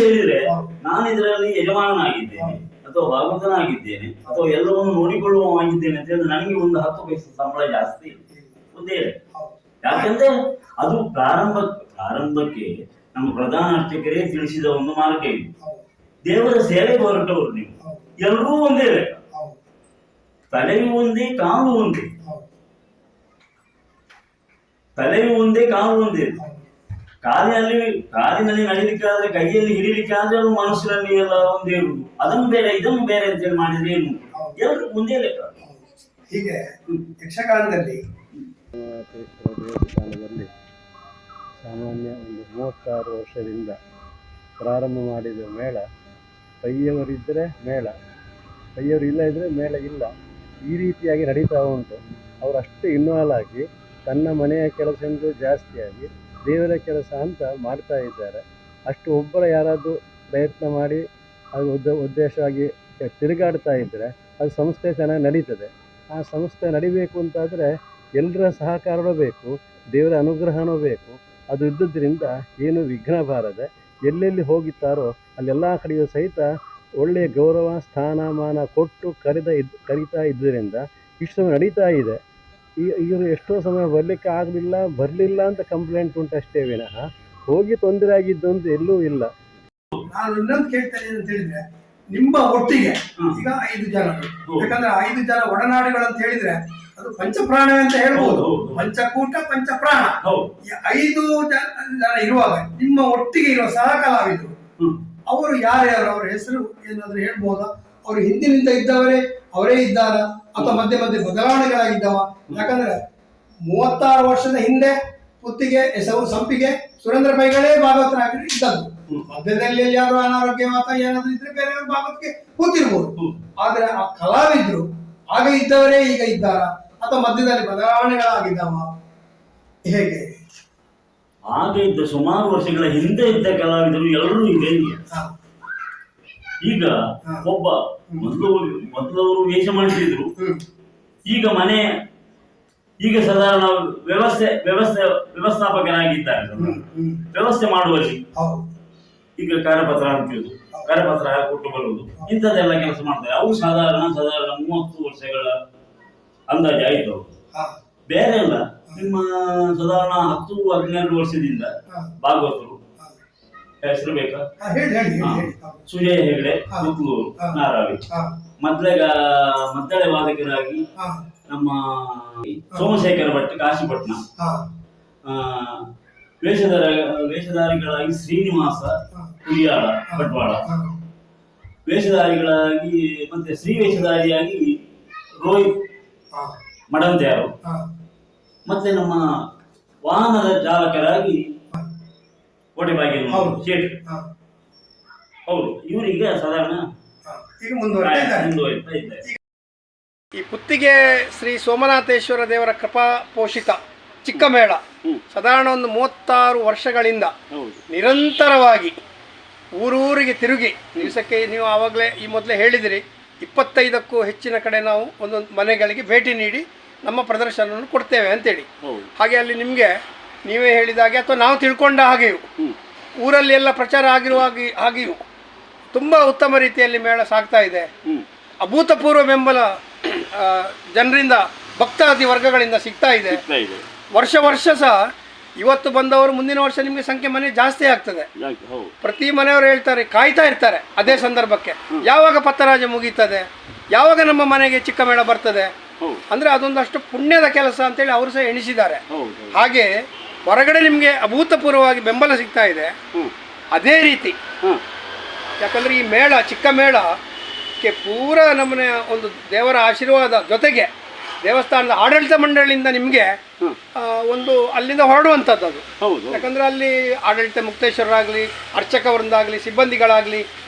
ಹೇಳಿದ್ರೆ ನಾನು ಇದರಲ್ಲಿ ಯಜಮಾನನಾಗಿದ್ದೇನೆ ಅಥವಾ ಭಾಗವತನಾಗಿದ್ದೇನೆ ಅಥವಾ ಎಲ್ಲವನ್ನು ನೋಡಿಕೊಳ್ಳುವಾಗಿದ್ದೇನೆ ಅಂತ ಹೇಳಿದ್ರೆ ನನಗೆ ಒಂದು 10 ಪೈಸೆ ಸಂಬಳ ಜಾಸ್ತಿ ಒಂದೇ. ಯಾಕಂದ್ರೆ ಅದು ಪ್ರಾರಂಭಕ್ಕೆ ನಮ್ಮ ಪ್ರಧಾನ ಅರ್ಚಕರೇ ತಿಳಿಸಿದ ಒಂದು ಮಾರ್ಗ ಇದೆ. ದೇವರ ಸೇವೆಗೆ ಹೊರಟವರು ನೀವು ಎಲ್ಲರೂ ಒಂದೇ ಲೆಕ್ಕ, ತಲೆಯೂ ಒಂದೇ ಕಾಲು ಒಂದೇ, ತಲೆಯೂ ಒಂದೇ ಕಾಲು ಒಂದೇ. ಕಾಲಿನಲ್ಲಿ ನಡಿಲಿಕ್ಕೆ ಆದ್ರೆ, ಕೈಯಲ್ಲಿ ಹಿಡಿಲಿಕ್ಕೆ ಆದ್ರೆ ಅದು ಮನುಷ್ಯರಲ್ಲಿ ಎಲ್ಲ ಒಂದೇ ಇರುವುದು. ಅದನ್ನು ಬೇರೆ ಇದನ್ನು ಬೇರೆ ಅಂತ ಹೇಳಿ ಮಾಡಿದ್ರೆ ಏನು, ಎಲ್ಲರೂ ಒಂದೇ ಲೆಕ್ಕ. ಹೀಗೆ ಯಕ್ಷಗಾನದಲ್ಲಿ ದೇವಸ್ಥಾನದಲ್ಲಿ ಸಾಮಾನ್ಯ ಒಂದು 36 ವರ್ಷದಿಂದ ಪ್ರಾರಂಭ ಮಾಡಿದ ಮೇಳ, ಪೈಯವರಿದ್ದರೆ ಮೇಳ, ಪೈಯವರು ಇಲ್ಲ ಇದ್ದರೆ ಮೇಳ ಇಲ್ಲ, ಈ ರೀತಿಯಾಗಿ ನಡೀತಾ ಉಂಟು. ಅವರಷ್ಟು ಇನ್ವಾಲ್ವ್ ಆಗಿ ತನ್ನ ಮನೆಯ ಕೆಲಸದಿಂದ ಜಾಸ್ತಿಯಾಗಿ ದೇವರ ಕೆಲಸ ಅಂತ ಮಾಡ್ತಾ ಇದ್ದಾರೆ. ಅಷ್ಟು ಒಬ್ಬರ ಯಾರಾದರೂ ಪ್ರಯತ್ನ ಮಾಡಿ ಅದು ಉದ್ದೇಶವಾಗಿ ತಿರುಗಾಡ್ತಾ ಇದ್ದರೆ ಅದು ಸಂಸ್ಥೆ ಚೆನ್ನಾಗಿ ನಡೀತದೆ. ಆ ಸಂಸ್ಥೆ ನಡಿಬೇಕು ಅಂತಾದರೆ ಎಲ್ಲರ ಸಹಕಾರವೂ ಬೇಕು, ದೇವರ ಅನುಗ್ರಹವೂ ಬೇಕು. ಅದು ಇದ್ದುದರಿಂದ ಏನು ವಿಘ್ನ ಬಾರದೆ ಎಲ್ಲೆಲ್ಲಿ ಹೋಗಿದ್ದಾರೋ ಅಲ್ಲೆಲ್ಲ ಕಡೆಯೂ ಸಹಿತ ಒಳ್ಳೆಯ ಗೌರವ ಸ್ಥಾನಮಾನ ಕೊಟ್ಟು ಕರೀತಾ ಇದ್ದರಿಂದ ಇಷ್ಟು ನಡೀತಾ ಇದೆ. ಇವರು ಎಷ್ಟೋ ಸಮಯ ಬರಲಿಲ್ಲ ಅಂತ ಕಂಪ್ಲೇಂಟ್ ಉಂಟಷ್ಟೇ ವಿನಃ ಹೋಗಿ ತೊಂದರೆ ಆಗಿದ್ದೊಂದು ಎಲ್ಲೂ ಇಲ್ಲ. ನಾನು ಇನ್ನೊಂದು ಕೇಳ್ತೇನೆ ಅಂತ ಹೇಳಿದ್ರೆ, ನಿಮ್ಮ ಒಟ್ಟಿಗೆ ಈಗ 5 ಜನ, ಯಾಕಂದ್ರೆ 5 ಜನ ಒಡನಾಡಿಗಳು ಅಂತ ಹೇಳಿದ್ರೆ ಅದು ಪಂಚಪ್ರಾಣ ಅಂತ ಹೇಳ್ಬೋದು. ಪಂಚಕೂಟ ಪಂಚಪ್ರಾಣ. ಈ 5 ಜನ ಇರುವಾಗ ನಿಮ್ಮ ಒಟ್ಟಿಗೆ ಇರುವ ಸಹ ಕಲಾವಿದರು ಅವರು ಯಾರ್ಯಾರು, ಅವರ ಹೆಸರು ಏನಾದ್ರು ಹೇಳ್ಬೋದಾ? ಅವರು ಹಿಂದಿನಿಂದ ಇದ್ದವರೇ ಅವರೇ ಇದ್ದಾರ ಅಥವಾ ಮಧ್ಯೆ ಮಧ್ಯೆ ಬದಲಾವಣೆಗಳಾಗಿದ್ದಾವ? ಯಾಕಂದ್ರೆ 36 ವರ್ಷದ ಹಿಂದೆ ಪುತ್ತಿಗೆ ಸಂಪಿಗೆ ಸುರೇಂದ್ರ ಪೈಗಳೇ ಭಾಗವತರಾಗಿ ಇದ್ದದ್ದು. ಮಧ್ಯದಲ್ಲಿ ಎಲ್ಲಿಯಾದ್ರೂ ಅನಾರೋಗ್ಯ ಅಥವಾ ಏನಾದ್ರು ಇದ್ರೆ ಬೇರೆಯವ್ರ ಭಾಗವತಿಗೆ ಕೂತಿರ್ಬೋದು. ಆದ್ರೆ ಆ ಕಲಾವಿದ್ರು ಆಗ ಇದ್ದವರೇ ಈಗ ಇದ್ದಾರ ಅಥವಾ ಮಧ್ಯದಲ್ಲಿ ಬದಲಾವಣೆಗಳಾಗಿದ್ದಾವ, ಹೇಗೆ? ಆಗ ಇದ್ದ ಸುಮಾರು ವರ್ಷಗಳ ಹಿಂದೆ ಇದ್ದ ಕಲಾವಿದರು ಎಲ್ಲರೂ ಇದೆ. ಈಗ ಒಬ್ಬ ಮೊದಲವರು ವೇಷ ಮಾಡ್ತಿದ್ರು, ಈಗ ಈಗ ಸಾಧಾರಣ ವ್ಯವಸ್ಥಾಪಕರಾಗಿದ್ದಾರೆ. ವ್ಯವಸ್ಥೆ ಮಾಡುವಲ್ಲಿ ಈಗ ಕರಪತ್ರ ಅಂತಿರುವುದು, ಕರಪತ್ರ ಕೊಟ್ಟು ಬರುವುದು, ಇಂಥದ್ದೆಲ್ಲ ಕೆಲಸ ಮಾಡ್ತಾರೆ. ಅವು ಸಾಧಾರಣ 30 ವರ್ಷಗಳ ಅಂದಾಜು ಆಯ್ತು. ಬೇರೆ ಅಲ್ಲ, ನಿಮ್ಮ ಸಾಧಾರಣ 10-12 ವರ್ಷದಿಂದ ಭಾಗವತರು ಹೆಸರು ಬೇಕಾ? ಸುಜಯ ಹೆಗಡೆ, ಕುಕ್ಲೂರು, ನಾರಾವಿ. ಮದ್ದಳೆ ವಾದಕರಾಗಿ ನಮ್ಮ ಸೋಮಶೇಖರ ಭಟ್, ಕಾಶಿಪಟ್ನ. ವೇಷಧಾರಿಗಳಾಗಿ ಶ್ರೀನಿವಾಸ ಕುರಿಯಾಳ ಬಂಟ್ವಾಳ. ವೇಷಧಾರಿಗಳಾಗಿ ಮತ್ತೆ ಶ್ರೀ ವೇಷಧಾರಿಯಾಗಿ ರೋಹಿತ್ ಮಡಂತ್ಯಾರು. ಮತ್ತೆ ನಮ್ಮ ವಾಹನದ ಚಾಲಕರಾಗಿ ಕೋಟೆಬಾಗಿಲು ಶೇಟ್. ಹೌದು, ಇವರಿಗೆ ಸಾಧಾರಣ ಮುಂದುವರಿತಾ ಇದ್ದಾರೆ. ಈ ಪುತ್ತಿಗೆ ಶ್ರೀ ಸೋಮನಾಥೇಶ್ವರ ದೇವರ ಕೃಪಾ ಪೋಷಿತ ಚಿಕ್ಕ ಮೇಳ ಸಾಧಾರಣ ಒಂದು 36 ವರ್ಷಗಳಿಂದ ನಿರಂತರವಾಗಿ ಊರೂರಿಗೆ ತಿರುಗಿ ದಿವಸಕ್ಕೆ, ನೀವು ಆವಾಗಲೇ ಈ ಮೊದಲೇ ಹೇಳಿದಿರಿ, 25ಕ್ಕೂ ಹೆಚ್ಚಿನ ಕಡೆ ನಾವು ಒಂದೊಂದು ಮನೆಗಳಿಗೆ ಭೇಟಿ ನೀಡಿ ನಮ್ಮ ಪ್ರದರ್ಶನವನ್ನು ಕೊಡ್ತೇವೆ ಅಂತೇಳಿ. ಹಾಗೆ ಅಲ್ಲಿ ನಿಮಗೆ ನೀವೇ ಹೇಳಿದಾಗೆ ಅಥವಾ ನಾವು ತಿಳ್ಕೊಂಡ ಹಾಗೆಯೂ ಊರಲ್ಲಿ ಎಲ್ಲ ಪ್ರಚಾರ ಹಾಗೆಯೂ ತುಂಬ ಉತ್ತಮ ರೀತಿಯಲ್ಲಿ ಮೇಳ ಸಾಗ್ತಾ ಇದೆ. ಅಭೂತಪೂರ್ವ ಬೆಂಬಲ ಜನರಿಂದ, ಭಕ್ತಾದಿ ವರ್ಗಗಳಿಂದ ಸಿಗ್ತಾ ಇದೆ. ವರ್ಷ ಸಹ ಇವತ್ತು ಬಂದವರು ಮುಂದಿನ ವರ್ಷ ನಿಮಗೆ ಸಂಖ್ಯೆ ಮನೆ ಜಾಸ್ತಿ ಆಗ್ತದೆ. ಪ್ರತಿ ಮನೆಯವರು ಹೇಳ್ತಾರೆ, ಕಾಯ್ತಾ ಇರ್ತಾರೆ ಅದೇ ಸಂದರ್ಭಕ್ಕೆ, ಯಾವಾಗ ಪತ್ತರಾಜ ಮುಗೀತದೆ, ಯಾವಾಗ ನಮ್ಮ ಮನೆಗೆ ಚಿಕ್ಕ ಮೇಳ ಬರ್ತದೆ. ಅಂದ್ರೆ ಅದೊಂದಷ್ಟು ಪುಣ್ಯದ ಕೆಲಸ ಅಂತೇಳಿ ಅವರು ಸಹ ಎಣಿಸಿದ್ದಾರೆ. ಹಾಗೆ ಹೊರಗಡೆ ನಿಮಗೆ ಅಭೂತಪೂರ್ವವಾಗಿ ಬೆಂಬಲ ಸಿಗ್ತಾ ಇದೆ. ಅದೇ ರೀತಿ ಯಾಕಂದ್ರೆ ಈ ಮೇಳ, ಚಿಕ್ಕ ಮೇಳಕ್ಕೆ ಪೂರ ನಮ್ಮನೆ ಒಂದು ದೇವರ ಆಶೀರ್ವಾದ ಜೊತೆಗೆ ದೇವಸ್ಥಾನದ ಆಡಳಿತ ಮಂಡಳಿಯಿಂದ ನಿಮಗೆ ಒಂದು ಅಲ್ಲಿಂದ ಹೊರಡುವಂಥದ್ದು ಅದು. ಯಾಕಂದ್ರೆ ಅಲ್ಲಿ ಆಡಳಿತ ಮುಕ್ತೇಶ್ವರರಾಗಲಿ, ಅರ್ಚಕ ವೃಂದಾಗಲಿ, ಸಿಬ್ಬಂದಿಗಳಾಗಲಿ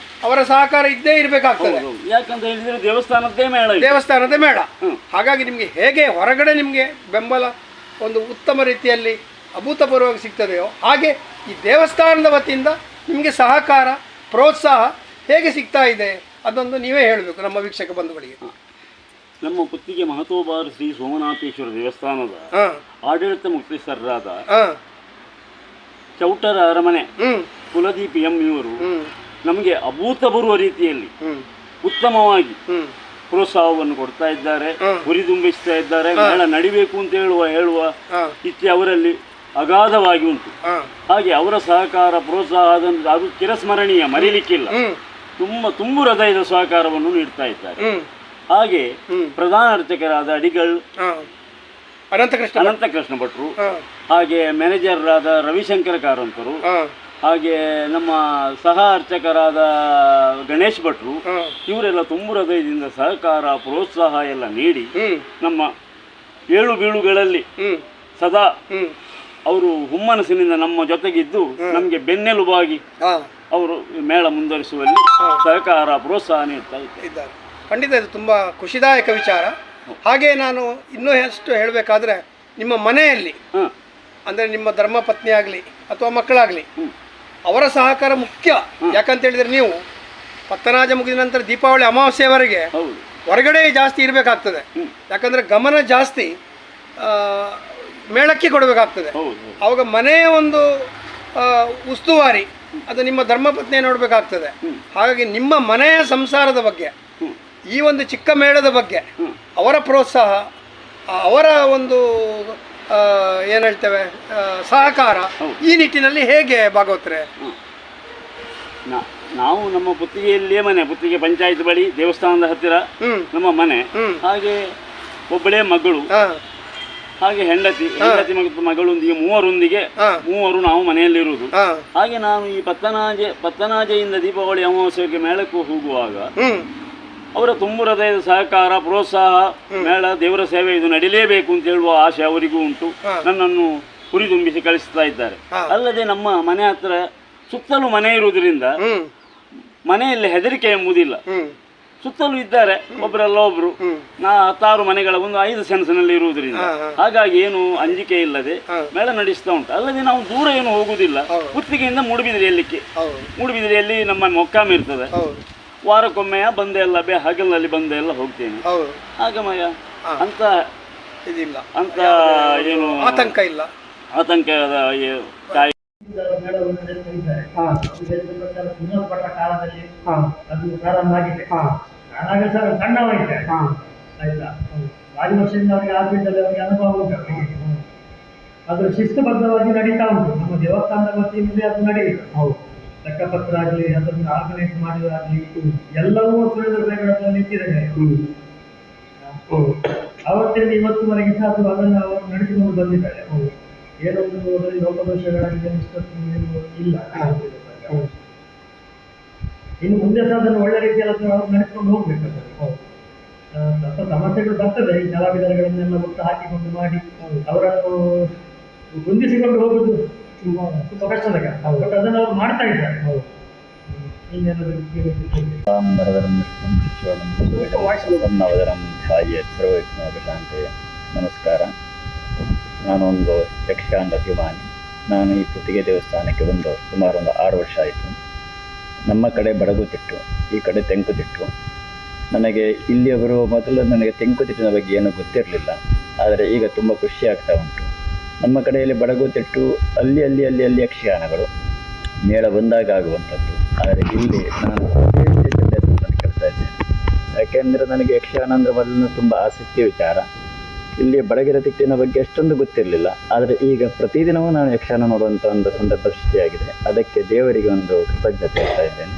ಅವರ ಸಹಕಾರ ಇದ್ದೇ ಇರಬೇಕಾಗ್ತದೆ. ಯಾಕಂತ ಹೇಳಿದ್ರೆ ದೇವಸ್ಥಾನದ ಮೇಳ. ಹಾಗಾಗಿ ನಿಮಗೆ ಹೇಗೆ ಹೊರಗಡೆ ನಿಮಗೆ ಬೆಂಬಲ ಒಂದು ಉತ್ತಮ ರೀತಿಯಲ್ಲಿ ಅಭೂತಪೂರ್ವವಾಗಿ ಸಿಗ್ತದೆಯೋ ಹಾಗೆ ಈ ದೇವಸ್ಥಾನದ ವತಿಯಿಂದ ನಿಮಗೆ ಸಹಕಾರ, ಪ್ರೋತ್ಸಾಹ ಹೇಗೆ ಸಿಗ್ತಾ ಇದೆ ಅದೊಂದು ನೀವೇ ಹೇಳಬೇಕು ನಮ್ಮ ವೀಕ್ಷಕ ಬಂಧುಗಳಿಗೆ. ನಮ್ಮ ಪುತ್ತಿಗೆ ಮಹತೋಬಾರ ಶ್ರೀ ಸೋಮನಾಥೇಶ್ವರ ದೇವಸ್ಥಾನದ ಆಡಳಿತ ಮುಕ್ತೇಶ್ವರರಾದ ಚೌಟರ ಅರಮನೆ ಕುಲದೀಪ್ ಎಂ ಇವರು ನಮಗೆ ಅಭೂತಪೂರ್ವ ರೀತಿಯಲ್ಲಿ ಉತ್ತಮವಾಗಿ ಪ್ರೋತ್ಸಾಹವನ್ನು ಕೊಡ್ತಾ ಇದ್ದಾರೆ, ಹುರಿದುಂಬಿಸ್ತಾ ಇದ್ದಾರೆ. ಮೇಳ ನಡಿಬೇಕು ಅಂತ ಹೇಳುವ ಇಚ್ಛೆ ಅವರಲ್ಲಿ ಅಗಾಧವಾಗಿ ಉಂಟು. ಹಾಗೆ ಅವರ ಸಹಕಾರ, ಪ್ರೋತ್ಸಾಹ ಅದು ಚಿರಸ್ಮರಣೀಯ, ಮರೀಲಿಕ್ಕಿಲ್ಲ. ತುಂಬು ಹೃದಯದ ಸಹಕಾರವನ್ನು ನೀಡ್ತಾ ಇದ್ದಾರೆ. ಹಾಗೆ ಪ್ರಧಾನ ಅರ್ಚಕರಾದ ಅಡಿಗಲ್ ಅನಂತಕೃಷ್ಣ ಭಟ್ರು, ಹಾಗೆ ಮ್ಯಾನೇಜರ್ರಾದ ರವಿಶಂಕರ ಕಾರಂತರು, ಹಾಗೆ ನಮ್ಮ ಸಹ ಅರ್ಚಕರಾದ ಗಣೇಶ್ ಭಟ್ರು, ಇವರೆಲ್ಲ ತುಂಬು ಹೃದಯದಿಂದ ಸಹಕಾರ, ಪ್ರೋತ್ಸಾಹ ಎಲ್ಲ ನೀಡಿ ನಮ್ಮ ಏಳು ಬೀಳುಗಳಲ್ಲಿ ಸದಾ ಅವರು ಹುಮ್ಮನಸ್ಸಿನಿಂದ ನಮ್ಮ ಜೊತೆಗಿದ್ದು ನಮಗೆ ಬೆನ್ನೆಲುಬಾಗಿ ಅವರು ಮೇಳ ಮುಂದುವರಿಸುವಲ್ಲಿ ಸಹಕಾರ, ಪ್ರೋತ್ಸಾಹ ನೀಡ್ತಾ ಇದ್ದಾರೆ. ಖಂಡಿತ ಇದು ತುಂಬ ಖುಷಿದಾಯಕ ವಿಚಾರ. ಹಾಗೆ ನಾನು ಇನ್ನೂ ಎಷ್ಟು ಹೇಳಬೇಕಾದ್ರೆ, ನಿಮ್ಮ ಮನೆಯಲ್ಲಿ ಅಂದರೆ ನಿಮ್ಮ ಧರ್ಮಪತ್ನಿ ಆಗಲಿ ಅಥವಾ ಮಕ್ಕಳಾಗಲಿ ಅವರ ಸಹಕಾರ ಮುಖ್ಯ. ಯಾಕಂತ ಹೇಳಿದರೆ ನೀವು ಪತ್ತನಾಜ ಮುಗಿದ ನಂತರ ದೀಪಾವಳಿ ಅಮಾವಾಸ್ಯೆವರೆಗೆ ಹೌದು ಹೊರಗಡೆ ಜಾಸ್ತಿ ಇರಬೇಕಾಗ್ತದೆ. ಯಾಕಂದರೆ ಗಮನ ಜಾಸ್ತಿ ಮೇಳಕ್ಕೆ ಕೊಡಬೇಕಾಗ್ತದೆ. ಹೌದು ಆವಾಗ ಮನೆಯ ಒಂದು ಉಸ್ತುವಾರಿ ಅದು ನಿಮ್ಮ ಧರ್ಮಪತ್ನಿಯೇ ನೋಡಬೇಕಾಗ್ತದೆ. ಹಾಗಾಗಿ ನಿಮ್ಮ ಮನೆಯ ಸಂಸಾರದ ಬಗ್ಗೆ, ಈ ಒಂದು ಚಿಕ್ಕ ಮೇಳದ ಬಗ್ಗೆ ಅವರ ಪ್ರೋತ್ಸಾಹ, ಅವರ ಒಂದು ಏನು ಹೇಳ್ತೇವೆ ಸಹಕಾರ, ಈ ನಿಟ್ಟಿನಲ್ಲಿ ಹೇಗೆ ಭಾಗವತರೆ? ನಾವು ನಮ್ಮ ಪುತ್ತಿಗೆಯಲ್ಲಿಯೇ ಮನೆ, ಪುತ್ತಿಗೆ ಪಂಚಾಯತ್ ಬಳಿ ದೇವಸ್ಥಾನದ ಹತ್ತಿರ ನಮ್ಮ ಮನೆ. ಹಾಗೆ ಒಬ್ಬಳೇ ಮಗಳು, ಹಾಗೆ ಹೆಂಡತಿ ಮತ್ತು ಮಗಳೊಂದಿಗೆ ಮೂವರು ನಾವು ಮನೆಯಲ್ಲಿರುವುದು. ಹಾಗೆ ನಾನು ಈ ಪತ್ತನಾಜೆಯಿಂದ ದೀಪಾವಳಿ ಅಮಾವಾಸ್ಯೆಗೆ ಮೇಳಕ್ಕೂ ಹೋಗುವಾಗ ಅವರ ತುಂಬು ಹೃದಯದ ಸಹಕಾರ, ಪ್ರೋತ್ಸಾಹ, ಮೇಳ, ದೇವರ ಸೇವೆ ಇದು ನಡೀಲೇಬೇಕು ಅಂತ ಹೇಳುವ ಆಸೆ ಅವರಿಗೂ ಉಂಟು. ನನ್ನನ್ನು ಹುರಿದುಂಬಿಸಿ ಕಳಿಸ್ತಾ ಇದ್ದಾರೆ. ಅಲ್ಲದೆ ನಮ್ಮ ಮನೆ ಹತ್ರ ಸುತ್ತಲೂ ಮನೆ ಇರುವುದರಿಂದ ಮನೆಯಲ್ಲಿ ಹೆದರಿಕೆ ಎಂಬುದಿಲ್ಲ. ಸುತ್ತಲೂ ಇದ್ದಾರೆ, ಒಬ್ಬರಲ್ಲ ಒಬ್ರು. 10 ಮನೆಗಳ ಒಂದು 5 ಸೆನ್ಸ್ನಲ್ಲಿ ಇರುವುದರಿಂದ ಹಾಗಾಗಿ ಏನು ಅಂಜಿಕೆ ಇಲ್ಲದೆ ಮೇಳ ನಡೆಸ್ತಾ ಉಂಟು. ಅಲ್ಲದೆ ನಾವು ದೂರ ಏನು ಹೋಗುವುದಿಲ್ಲ. ಪುತ್ತಿಗೆಯಿಂದ ಮೂಡುಬಿದಿರೆಯಲ್ಲಿ ನಮ್ಮ ಮೊಕ್ಕಾಮ ಇರ್ತದೆ. ವಾರಕ್ಕೊಮ್ಮೆ ಬಂದೆ ಎಲ್ಲ ಹಗಲಿನಲ್ಲಿ ಬಂದೆ ಎಲ್ಲ ಹೋಗ್ತೇನೆ. ಹಾಗಮಯ ಅಂತ ಇದಿಲ್ಲ, ಅಂತ ಏನು ಆತಂಕ ಇಲ್ಲ. ಆತಂಕದ ಕಾಲದಲ್ಲಿ ಅದು ಪ್ರಾರಂಭ ಆಗಿದೆ. ನಾನಾಗ ಸರ್ ಸಣ್ಣವರಿದ್ದೆ ಆಯ್ತಾ, 5 ವರ್ಷದಿಂದ ಅವರಿಗೆ ಆದ್ರಿಂದ ಅವರಿಗೆ ಅನುಭವ ಉಂಟು. ಅದು ಶಿಸ್ತುಬದ್ಧವಾಗಿ ನಡೀತಾ ಉಂಟು. ನಮ್ಮ ದೇವಸ್ಥಾನದ ವತಿಯಿಂದ ಅದು ನಡೆಯಿತು. ಲೆಕ್ಕಪತ್ರ ಆಗಲಿ, ಅದನ್ನು ಆರ್ಗನೈಸ್ ಮಾಡೋದಾಗಲಿ ಎಲ್ಲವೂ ಸುರೇಂದ್ರ ನಿಂತಿದೆ. ಅವತ್ತಿಂದ ಇವತ್ತುವರೆಗೆ ಸಹ ಅದನ್ನು ಅವರು ನಡೆಸಿಕೊಂಡು ಬಂದಿದ್ದಾರೆ. ಏನೊಂದು ಅದರಲ್ಲಿ ಲೋಪದೋಷಗಳಾಗಿದೆ ಇಲ್ಲ. ಇನ್ನು ಮುಂದೆ ಸಹ ಅದನ್ನು ಒಳ್ಳೆ ರೀತಿಯಲ್ಲಿ ಅವ್ರು ನಡೆಸ್ಕೊಂಡು ಹೋಗ್ಬೇಕಾದ್ರೆ ಸ್ವಲ್ಪ ಸಮಸ್ಯೆಗಳು ಬರ್ತದೆ. ಈ ಕಲಾವಿದರುಗಳನ್ನೆಲ್ಲ ಒಟ್ಟು ಹಾಕಿಕೊಂಡು ಮಾಡಿ ಅವರನ್ನು ಹೊಂದಿಸಿಕೊಂಡು ಹೋಗುದು ತುಂಬ ಕಷ್ಟದ ಕೆಲಸ. ಬಟ್ ಅದನ್ನು ಅವ್ರು ಮಾಡ್ತಾ ಇದ್ದಾರೆ. ನಮಸ್ಕಾರ. ನಾನೊಂದು ಯಕ್ಷಗಾನದ ಅಭಿಮಾನಿ. ನಾನು ಈ ಪುತ್ತಿಗೆ ದೇವಸ್ಥಾನಕ್ಕೆ ಬಂದು ಸುಮಾರು 6 ವರ್ಷ ಆಯಿತು. ನಮ್ಮ ಕಡೆ ಬಡಗುತಿಟ್ಟು, ಈ ಕಡೆ ತೆಂಕುತಿಟ್ಟು. ನನಗೆ ಇಲ್ಲಿಯ ಬರುವ ಮೊದಲು ನನಗೆ ತೆಂಕುತಿಟ್ಟಿನ ಬಗ್ಗೆ ಏನೂ ಗೊತ್ತಿರಲಿಲ್ಲ. ಆದರೆ ಈಗ ತುಂಬ ಖುಷಿ ಆಗ್ತಾ ಉಂಟು. ನಮ್ಮ ಕಡೆಯಲ್ಲಿ ಬಡಗುತಿಟ್ಟು ಅಲ್ಲಿ ಯಕ್ಷಗಾನಗಳು ಮೇಳ ಬಂದಾಗ ಆಗುವಂಥದ್ದು. ಆದರೆ ಇಲ್ಲಿ ನಾನು ಕೇಳ್ತಾ ಇದ್ದೇನೆ. ಯಾಕೆಂದರೆ ನನಗೆ ಯಕ್ಷಗಾನ ಅಂದರೆ ಮೊದಲು ತುಂಬ ಆಸಕ್ತಿಯ ವಿಚಾರ. ಇಲ್ಲಿ ಬಡಗಿರ ತಿಟ್ಟಿನ ಬಗ್ಗೆ ಅಷ್ಟೊಂದು ಗೊತ್ತಿರಲಿಲ್ಲ. ಆದರೆ ಈಗ ಪ್ರತಿದಿನವೂ ನಾನು ಯಕ್ಷಗಾನ ನೋಡುವಂಥ ಒಂದು ಸಂದರ್ಭ ಸೃಷ್ಟಿಯಾಗಿದೆ. ಅದಕ್ಕೆ ದೇವರಿಗೆ ಒಂದು ಕೃತಜ್ಞತೆ ಹೇಳ್ತಾ ಇದ್ದೇನೆ.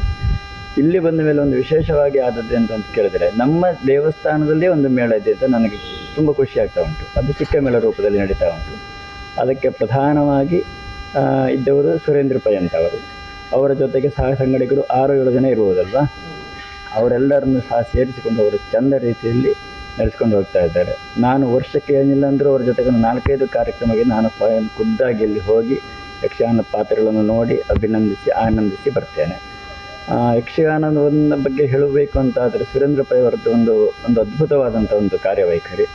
ಇಲ್ಲಿ ಬಂದ ಮೇಲೆ ಒಂದು ವಿಶೇಷವಾಗಿ ಆದದ್ದು ಅಂತ ಕೇಳಿದರೆ, ನಮ್ಮ ದೇವಸ್ಥಾನದಲ್ಲೇ ಒಂದು ಮೇಳ ಇದೆ ಅಂತ ನನಗೆ ತುಂಬ ಖುಷಿ ಆಗ್ತಾ ಉಂಟು. ಅದು ಚಿಕ್ಕ ಮೇಳ ರೂಪದಲ್ಲಿ ನಡೀತಾ ಉಂಟು. ಅದಕ್ಕೆ ಪ್ರಧಾನವಾಗಿ ಇದ್ದವರು ಸುರೇಂದ್ರ ಪೈ ಅಂತವರು. ಅವರ ಜೊತೆಗೆ ಸಹ ಸಂಗಡಿಗರು 6-7 ಜನ ಇರುವುದಲ್ವ, ಅವರೆಲ್ಲರನ್ನು ಸಹ ಸೇರಿಸಿಕೊಂಡು ಅವರು ಚಂದ ರೀತಿಯಲ್ಲಿ ನಡೆಸ್ಕೊಂಡು ಹೋಗ್ತಾ ಇದ್ದಾರೆ. ನಾನು ವರ್ಷಕ್ಕೆ ಏನಿಲ್ಲ ಅಂದರೂ ಅವ್ರ ಜೊತೆಗೆ 4-5 ಕಾರ್ಯಕ್ರಮಕ್ಕೆ ನಾನು ಸ್ವಯಂ ಖುದ್ದಾಗಿ ಇಲ್ಲಿ ಹೋಗಿ ಯಕ್ಷಗಾನ ಪಾತ್ರಗಳನ್ನು ನೋಡಿ ಅಭಿನಂದಿಸಿ ಆನಂದಿಸಿ ಬರ್ತೇನೆ. ಯಕ್ಷಗಾನದ ಒಂದು ಬಗ್ಗೆ ಹೇಳಬೇಕು ಅಂತಾದರೆ ಸುರೇಂದ್ರ ಪೈ ಅವರದ್ದು ಒಂದು ಅದ್ಭುತವಾದಂಥ ಒಂದು ಕಾರ್ಯವೈಖರಿ.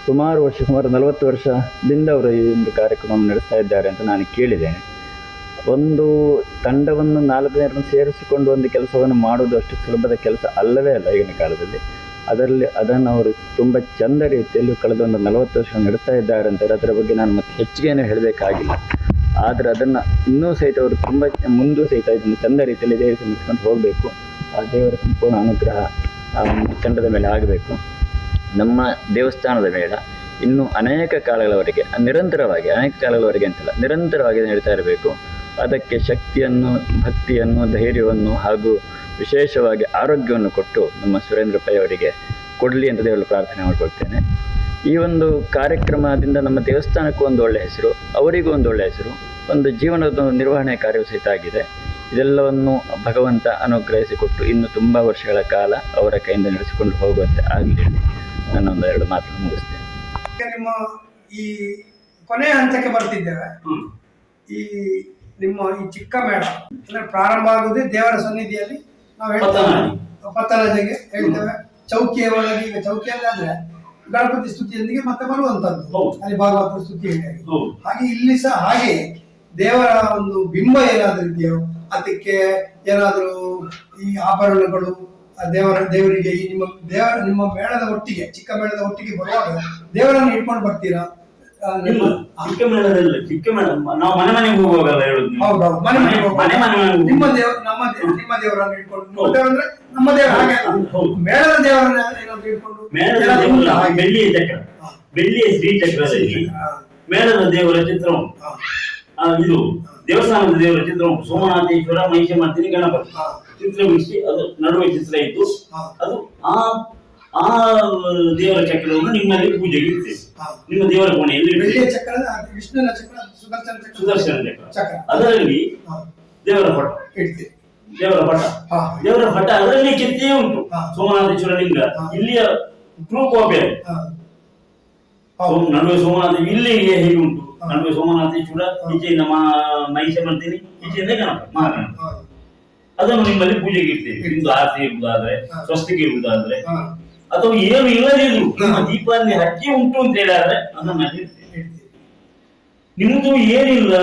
ಸುಮಾರು 40 ವರ್ಷದಿಂದ ಅವರು ಈ ಒಂದು ಕಾರ್ಯಕ್ರಮವನ್ನು ನಡೆಸ್ತಾ ಇದ್ದಾರೆ ಅಂತ ನಾನು ಕೇಳಿದ್ದೇನೆ. ಒಂದು ತಂಡವನ್ನು 4 ಜನರನ್ನು ಸೇರಿಸಿಕೊಂಡು ಒಂದು ಕೆಲಸವನ್ನು ಮಾಡುವುದು ಅಷ್ಟು ಸುಲಭದ ಕೆಲಸ ಅಲ್ಲವೇ ಅಲ್ಲ ಈಗಿನ ಕಾಲದಲ್ಲಿ. ಅದನ್ನು ಅವರು ತುಂಬ ಚಂದ ರೀತಿಯಲ್ಲಿ ಕಳೆದ 40 ವರ್ಷ ನಡೆಸ್ತಾ ಇದ್ದಾರೆ ಅಂತಾರೆ. ಅದರ ಬಗ್ಗೆ ನಾನು ಮತ್ತೆ ಹೆಚ್ಚಿಗೆ ಹೇಳಬೇಕಾಗಿಲ್ಲ. ಆದರೆ ಅದನ್ನು ಇನ್ನೂ ಸಹಿತ ಅವರು ತುಂಬ ಮುಂದೂ ಸಹಿತ ಇದನ್ನು ಚಂದ ರೀತಿಯಲ್ಲಿ ಇದೇ ರೀತಿ ಮುಗಿಸ್ಕೊಂಡು ಹೋಗಬೇಕು. ಆ ದೇವರ ಸಂಪೂರ್ಣ ಅನುಗ್ರಹ ತಂಡದ ಮೇಲೆ ಆಗಬೇಕು. ನಮ್ಮ ದೇವಸ್ಥಾನದ ಮೇಳ ಇನ್ನೂ ಅನೇಕ ಕಾಲಗಳವರೆಗೆ ಅಂತಲ್ಲ, ನಿರಂತರವಾಗಿ ನಡೀತಾ ಇರಬೇಕು. ಅದಕ್ಕೆ ಶಕ್ತಿಯನ್ನು, ಭಕ್ತಿಯನ್ನು, ಧೈರ್ಯವನ್ನು ಹಾಗೂ ವಿಶೇಷವಾಗಿ ಆರೋಗ್ಯವನ್ನು ಕೊಟ್ಟು ನಮ್ಮ ಸುರೇಂದ್ರ ಪೈ ಅವರಿಗೆ ಕೊಡಲಿ ಅಂತ ದೇವರಲ್ಲಿ ಪ್ರಾರ್ಥನೆ ಮಾಡಿಕೊಳ್ತೇನೆ. ಈ ಒಂದು ಕಾರ್ಯಕ್ರಮದಿಂದ ನಮ್ಮ ದೇವಸ್ಥಾನಕ್ಕೂ ಒಂದು ಒಳ್ಳೆಯ ಹೆಸರು, ಅವರಿಗೂ ಒಂದು ಒಳ್ಳೆಯ ಹೆಸರು, ಒಂದು ಜೀವನದ ನಿರ್ವಹಣೆ ಕಾರ್ಯವೂ ಸಹಿತ ಆಗಿದೆ. ಇದೆಲ್ಲವನ್ನು ಭಗವಂತ ಅನುಗ್ರಹಿಸಿಕೊಟ್ಟು ಇನ್ನು ತುಂಬ ವರ್ಷಗಳ ಕಾಲ ಅವರ ಕೈಯಿಂದ ನಡೆಸಿಕೊಂಡು ಹೋಗುವಂತೆ ಆಗಲಿ. ನಾನೊಂದು 2 ಮಾತನ್ನು ಮುಗಿಸ್ತೇನೆ. ನಿಮ್ಮ ಈ ಕೊನೆಯ ಹಂತಕ್ಕೆ ಬರ್ತಿದ್ದೇವೆ. ಈ ನಿಮ್ಮ ಈ ಚಿಕ್ಕ ಮೇಳ ಅಂದ್ರೆ ಪ್ರಾರಂಭ ಆಗುವುದೇ ದೇವರ ಸನ್ನಿಧಿಯಲ್ಲಿ. ನಾವು ಹೇಳ್ತೇವೆ ಪತ್ತನಾಜೆಗೆ ಹೇಳ್ತೇವೆ. ಚೌಕಿಯ ಒಳಗೆ, ಈಗ ಚೌಕಿಯಲ್ಲಿ ಆದ್ರೆ ಗಣಪತಿ ಸ್ತುತಿಯೊಂದಿಗೆ ಮತ್ತೆ ಬರುವಂತದ್ದು, ಅಲ್ಲಿ ಭಾಗವತ ಸ್ತುತಿ ಹೇಳಿ. ಹಾಗೆ ಇಲ್ಲಿ ಸಹ ಹಾಗೆ ದೇವರ ಒಂದು ಬಿಂಬ ಏನಾದ್ರೂ ಇದೆಯೋ ಅದಕ್ಕೆ ಏನಾದರೂ ಈ ಆಭರಣಗಳು ದೇವರಿಗೆ ಈ ನಿಮ್ಮ ಮೇಳದ ಒಟ್ಟಿಗೆ, ಚಿಕ್ಕ ಮೇಳದ ಒಟ್ಟಿಗೆ ಬರುವಾಗ ದೇವರನ್ನು ಇಟ್ಕೊಂಡು ಬರ್ತೀರಾ? ಇಲ್ಲ, ಚಿಕ್ಕ ಮೇಳದಲ್ಲ, ಚಿಕ್ಕ ಮೇಳ ನಾವು ಮನೆ ಮನೆಗೆ ಹೋಗುವಾಗಲ್ಲ ಹೇಳುದು. ಹೌದೌದು, ಮನೆ ಮನೆಗೆ ನಿಮ್ಮ ದೇವರನ್ನು ಇಟ್ಕೊಂಡು ಅಂದ್ರೆ ನಮ್ಮ ದೇವರ ಹಾಗೆ ಮೇಳದ ದೇವರನ್ನ ಏನಾದ್ರು ಇಟ್ಕೊಂಡು ಬೆಳ್ಳಿಯ ಚಕ್ರ, ಬೆಳ್ಳಿಯ ಶ್ರೀ ಚಕ್ರದಲ್ಲಿ ಮೇಳದ ದೇವರ ಚಿತ್ರ ಉಂಟು. ಇದು ದೇವಸ್ಥಾನದ ದೇವರ ಚಿತ್ರ ಉಂಟು. ಸೋಮನಾಥೇಶ್ವರ, ಮಹಿಷಮರ್ದಿನಿ, ಗಣಪತಿ ಚಿತ್ರ ಬಿಡಿಸಿ ಅದು ನಡುವೆ ಚಿತ್ರ ಇದ್ದು ಅದು ಆ ದೇವರ ಚಕ್ರವನ್ನು ನಿಮ್ಮಲ್ಲಿ ಪೂಜೆಗೆ ಇರ್ತೇವೆ. ನಿಮ್ಮ ದೇವರ ಕೋಣೆಯಲ್ಲಿ ವಿಷ್ಣುವಿನ ಚಕ್ರ, ಸುದರ್ಶನ ಚಕ್ರ, ಅದರಲ್ಲಿ ದೇವರ ಪಟ ಇಡ್ತೀವಿ. ದೇವರ ಪಟ ಅದರಲ್ಲಿ ಚಿತ್ರೇ ಉಂಟು. ಸೋಮನಾಥೇಶ್ವರ ಲಿಂಗ ಇಲ್ಲಿಯ ಟ್ರೂ ಕಾಪಿ. ನಡುವೆ ಸೋಮನಾಥ ಇಲ್ಲಿಗೆ ಹೇಗೆ ಉಂಟು, ನಡುವೆ ಸೋಮನಾಥೇಶ್ವರ, ಈಚೆಯಿಂದ ಮಹಿಷಮರ್ದಿನಿ, ಈಚೆಯಿಂದ ಗಣಪತಿ, ಮಹಾಗಣಪತಿ. ಅದನ್ನು ನಿಮ್ಮಲ್ಲಿ ಪೂಜೆಗೆ ಇರ್ತೇವೆ. ನಿಮ್ದು ಆರತಿ ಇರುವುದಾದ್ರೆ, ಸ್ವಸ್ತಿಗೆ ಇರುವುದಾದ್ರೆ, ಅಥವಾ ಏನು ಇಲ್ಲದಿದ್ರು ನಿಮ್ಮ ದೀಪ ಅಲ್ಲಿ ಹಚ್ಚಿ ಉಂಟು ಅಂತ ಹೇಳಿದ್ರೆ ಅದನ್ನ ಇರ್ತೇವೆ. ನಿಮ್ದು ಏನಿಲ್ಲ,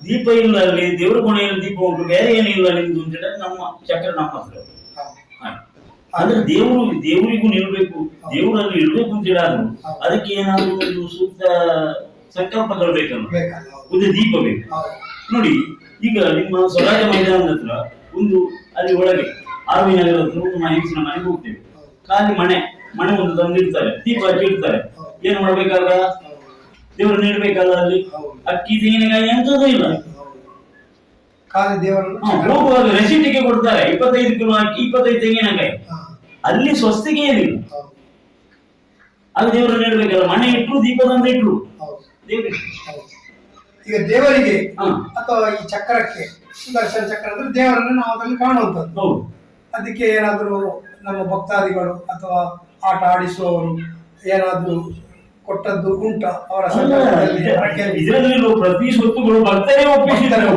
ದೀಪ ಇಲ್ಲ, ಅಲ್ಲಿ ದೇವರ ಕೋಣೆಯಲ್ಲಿ ದೀಪ ಉಂಟು, ಬೇರೆ ಏನಿಲ್ಲ ನಿಮ್ದು ಅಂತ ಹೇಳಿದ್ರೆ ನಮ್ಮ ಚಕ್ರ ನಮ್ಮ ಹತ್ರ. ಅಂದ್ರೆ ದೇವರಿಗೂ ನಿಲ್ಬೇಕು, ದೇವರಲ್ಲಿ ಇರ್ಬೇಕು ಅಂತ ಹೇಳಿದ್ರು ಅದಕ್ಕೆ ಏನಾದ್ರು ಒಂದು ಸೂಕ್ತ ಸಂಕಲ್ಪಗಳು ಬೇಕಲ್ಲ, ಒಂದು ದೀಪ ಬೇಕು. ನೋಡಿ, ಈಗ ನಿಮ್ಮ ಸ್ವರಾಜ ಮೈದಾನದ ಹತ್ರ ಒಂದು, ಅಲ್ಲಿ ಒಳಗೆ ಆರ್ವಿ ನಗರದ ಹತ್ರ ಒಂದು ಹೆಂಗಸಿನ ಮನೆಗೆ ಹೋಗ್ತೇವೆ. ಖಾಲಿ ಮನೆ ಒಂದು ತಂದಿರ್ತಾರೆ, ದೀಪ ಹಚ್ಚಿರ್ತಾರೆ. ಏನ್ ಮಾಡ್ಬೇಕಾಗ, ದೇವರನ್ನ ಇಡ್ಬೇಕಲ್ಲ. ಅಲ್ಲಿ ಅಕ್ಕಿ, ತೆಂಗಿನಕಾಯಿ ಎಂತದೂ ಇಲ್ಲ. ಹೋಗುವಾಗ ರೆಸಿಟಿಗೆ ಕೊಡ್ತಾರೆ 25 ಕಿಲೋ ಅಕ್ಕಿ, 25 ತೆಂಗಿನಕಾಯಿ. ಅಲ್ಲಿ ಸ್ವಸ್ತಿಗೆ ಏನಿಲ್ಲ. ಅದು ದೇವರನ್ನ ಇಡ್ಬೇಕಲ್ಲ. ಮನೆ ಇಟ್ರು, ದೀಪದಂತ ಇಟ್ರು ದೇವರಿಗೆ. ಈಗ ದೇವರಿಗೆ ಅಥವಾ ಈ ಚಕ್ರಕ್ಕೆ, ಸುದರ್ಶನ ಚಕ್ರ ಅಂದ್ರೆ ದೇವರನ್ನು ನಾವು ಅದರಲ್ಲಿ ಕಾಣುವಂಥದ್ದು. ಅದಕ್ಕೆ ಏನಾದರೂ ನಮ್ಮ ಭಕ್ತಾದಿಗಳು ಅಥವಾ ಆಟ ಆಡಿಸುವವರು ಏನಾದ್ರೂ ಕೊಟ್ಟದ್ದು ಉಂಟ ಅವರ ಇದರಲ್ಲಿ ಪ್ರತಿ ಸ್ವತ್ತುಗಳು ಭಕ್ತರೇ ಒಪ್ಪಿಸಿದ್ದಾರೆ.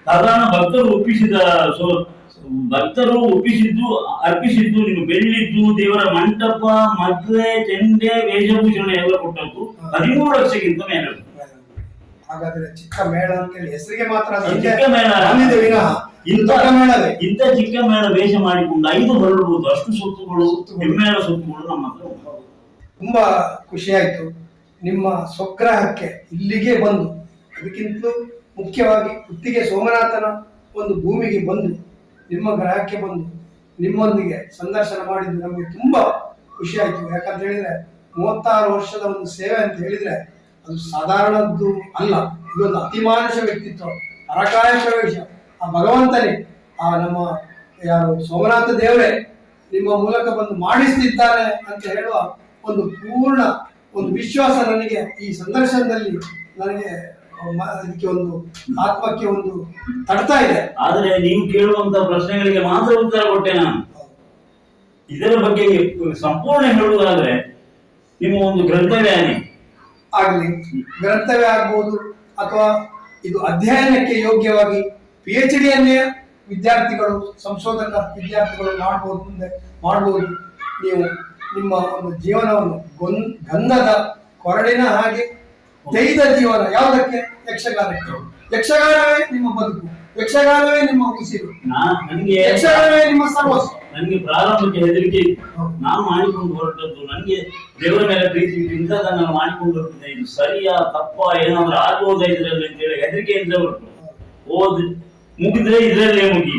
ಸಾಧಾರಣ ಭಕ್ತರು ಒಪ್ಪಿಸಿದ್ದು ಅರ್ಪಿಸಿದ್ದು ನಿಮ್ಮ ಬೆಳ್ಳಿದ್ದು, ದೇವರ ಮಂಟಪ, ಮದುವೆ, ಚೆಂಡೆ, ವೇಷಭೂಷಣ ಎಲ್ಲ ಕೊಟ್ಟದ್ದು 13 ಲಕ್ಷಕ್ಕಿಂತ ಮೇಲೆ. ಹಾಗಾದ್ರೆ ಚಿಕ್ಕ ಮೇಳ ಅಂತೇಳಿ ಹೆಸರಿಗೆ ಮಾತ್ರ ಚಿಕ್ಕ ಮೇಳ. ಇಂಥ ಚಿಕ್ಕ ಮೇಳ ವೇಷ ಮಾಡಿಕೊಂಡು 5 ಹೊರಡುವುದು, ಅಷ್ಟು ಸ್ವತ್ತುಗಳು, ಹೆಮ್ಮೆಯ ಸ್ವತ್ತುಗಳು ನಮ್ಮ ಹತ್ರ. ತುಂಬಾ ಖುಷಿ ಆಯ್ತು ನಿಮ್ಮ ಸ್ವಗ್ರಹಕ್ಕೆ ಇಲ್ಲಿಗೆ ಬಂದು, ಅದಕ್ಕಿಂತಲೂ ಮುಖ್ಯವಾಗಿ ಪುತ್ತಿಗೆ ಸೋಮನಾಥನ ಒಂದು ಭೂಮಿಗೆ ಬಂದು, ನಿಮ್ಮ ಗ್ರಹಕ್ಕೆ ಬಂದು ನಿಮ್ಮೊಂದಿಗೆ ಸಂದರ್ಶನ ಮಾಡಿದ್ದು ನಮಗೆ ತುಂಬಾ ಖುಷಿ ಆಯ್ತು. ಯಾಕಂತ ಹೇಳಿದ್ರೆ 36 ವರ್ಷದ ಒಂದು ಸೇವೆ ಅಂತ ಹೇಳಿದ್ರೆ ಅದು ಸಾಧಾರಣದ್ದು ಅಲ್ಲ. ಇದೊಂದು ಅತಿಮಾನುಷ ವ್ಯಕ್ತಿತ್ವ, ಅರಕಾಯ ಪ್ರವೇಶ. ಆ ಭಗವಂತನೇ, ಆ ನಮ್ಮ ಯಾರು ಸೋಮನಾಥ ದೇವರೇ ನಿಮ್ಮ ಮೂಲಕ ಬಂದು ಮಾಡಿಸ್ತಿದ್ದಾನೆ ಅಂತ ಹೇಳುವ ಒಂದು ಪೂರ್ಣ ಒಂದು ವಿಶ್ವಾಸ ನನಗೆ ಈ ಸಂದರ್ಶನದಲ್ಲಿ ನನಗೆ ಅದಕ್ಕೆ ಒಂದು ಆತ್ಮಕ್ಕೆ ಒಂದು ತಡ್ತಾ ಇದೆ. ಆದ್ರೆ ನೀವು ಕೇಳುವಂತ ಪ್ರಶ್ನೆಗಳಿಗೆ ಮಾತ್ರ ಉತ್ತರ ಕೊಟ್ಟೆ ನಾನು. ಇದರ ಬಗ್ಗೆ ಸಂಪೂರ್ಣ ಹೇಳುವುದಾದ್ರೆ ನಿಮ್ಮ ಒಂದು ಗ್ರಂಥವೇ ಆಗ್ಲಿ, ಗ್ರಂಥವೇ ಆಗ್ಬೋದು, ಅಥವಾ ಇದು ಅಧ್ಯಯನಕ್ಕೆ ಯೋಗ್ಯವಾಗಿ PhD-ಯನ್ನೇ ವಿದ್ಯಾರ್ಥಿಗಳು, ಸಂಶೋಧಕ ವಿದ್ಯಾರ್ಥಿಗಳು ಮಾಡಬಹುದು. ನೀವು ನಿಮ್ಮ ಒಂದು ಜೀವನವನ್ನು ಗಂಧದ ಕೊರಡಿನ ಹಾಗೆ ತೆಯ್ದ ಜೀವನ ಯಾವುದಕ್ಕೆ? ಯಕ್ಷಗಾನಕ್ಕೆ. ಯಕ್ಷಗಾನವೇ ನಿಮ್ಮ ಬದುಕು, ಯಕ್ಷಗಾನವೇ ನಿಮ್ಮ ಉಸಿರು, ಯಕ್ಷಗಾನವೇ ನಿಮ್ಮ ಸರ್ವಸ್ವ. ನನಗೆ ಪ್ರಾರಂಭಕ್ಕೆ ಹೆದರಿಕೆ ಇತ್ತು. ನಾನು ಮಾಡಿಕೊಂಡು ಹೊರಟದ್ದು, ನನಗೆ ದೇವರ ಮೇಲೆ ಪ್ರೀತಿ ಇಂಥದ್ದನ್ನು ನಾನು ಮಾಡಿಕೊಂಡು ಹೊರಟಿದ್ದೆ. ಇದು ಸರಿಯಾ ತಪ್ಪಾ, ಏನಾದ್ರೂ ಆಗೋದ ಇದ್ರಲ್ಲಿ ಅಂತ ಹೇಳಿ ಹೆದರಿಕೆಯಿಂದ ಹೊರಟು. ಮುಗಿದ್ರೆ ಇದ್ರಲ್ಲೇ ಮುಗಿ,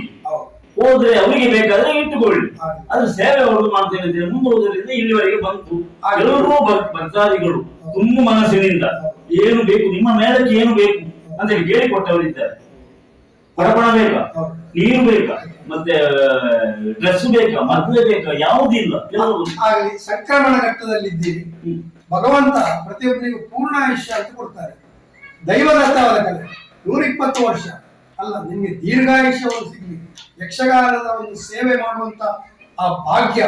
ಹೋದ್ರೆ ಅವರಿಗೆ ಬೇಕಾದ್ರೆ ಇಟ್ಟುಕೊಳ್ಳಿ, ಅದ್ರ ಸೇವೆ ಅವ್ರದ್ದು ಮಾಡ್ತೇನೆ ಅಂತ ಹೇಳಿ ಮುಂದುವರೆದ್ರಿಂದ ಇಲ್ಲಿವರೆಗೆ ಬಂತು. ಎಲ್ಲರೂ ಭಕ್ತಾದಿಗಳು ತುಂಬ ಮನಸ್ಸಿನಿಂದ ಏನು ಬೇಕು, ನಿಮ್ಮ ಮೇಳಕ್ಕೆ ಏನು ಬೇಕು ಅಂತ ಹೇಳಿ ಕೇಳಿಕೊಟ್ಟವರಿದ್ದಾರೆ. ಪಡಪಣ ಬೇಕಾ, ನೀರು ಬೇಕಾ, ಮತ್ತೆ ಡ್ರೆಸ್ ಬೇಕಾ, ಮದುವೆ ಬೇಕಾ, ಯಾವುದಿಲ್ಲ. ಆಗಲಿ, ಸಂಕ್ರಮಣ ಘಟ್ಟದಲ್ಲಿದ್ದೀರಿ. ಭಗವಂತ ಪ್ರತಿಯೊಬ್ಬರಿಗೂ ಪೂರ್ಣ ಆಯುಷ್ಯ ಅಂತ ಕೊಡ್ತಾರೆ. ದೈವದತ್ತವಾದ ಕಲೆ 120 ವರ್ಷ ಅಲ್ಲ, ನಿಮ್ಗೆ ದೀರ್ಘಾಯುಷ್ಯವನ್ನು ಸಿಗ್ಲಿ, ಯಕ್ಷಗಾನದ ಒಂದು ಸೇವೆ ಮಾಡುವಂತ ಆ ಭಾಗ್ಯ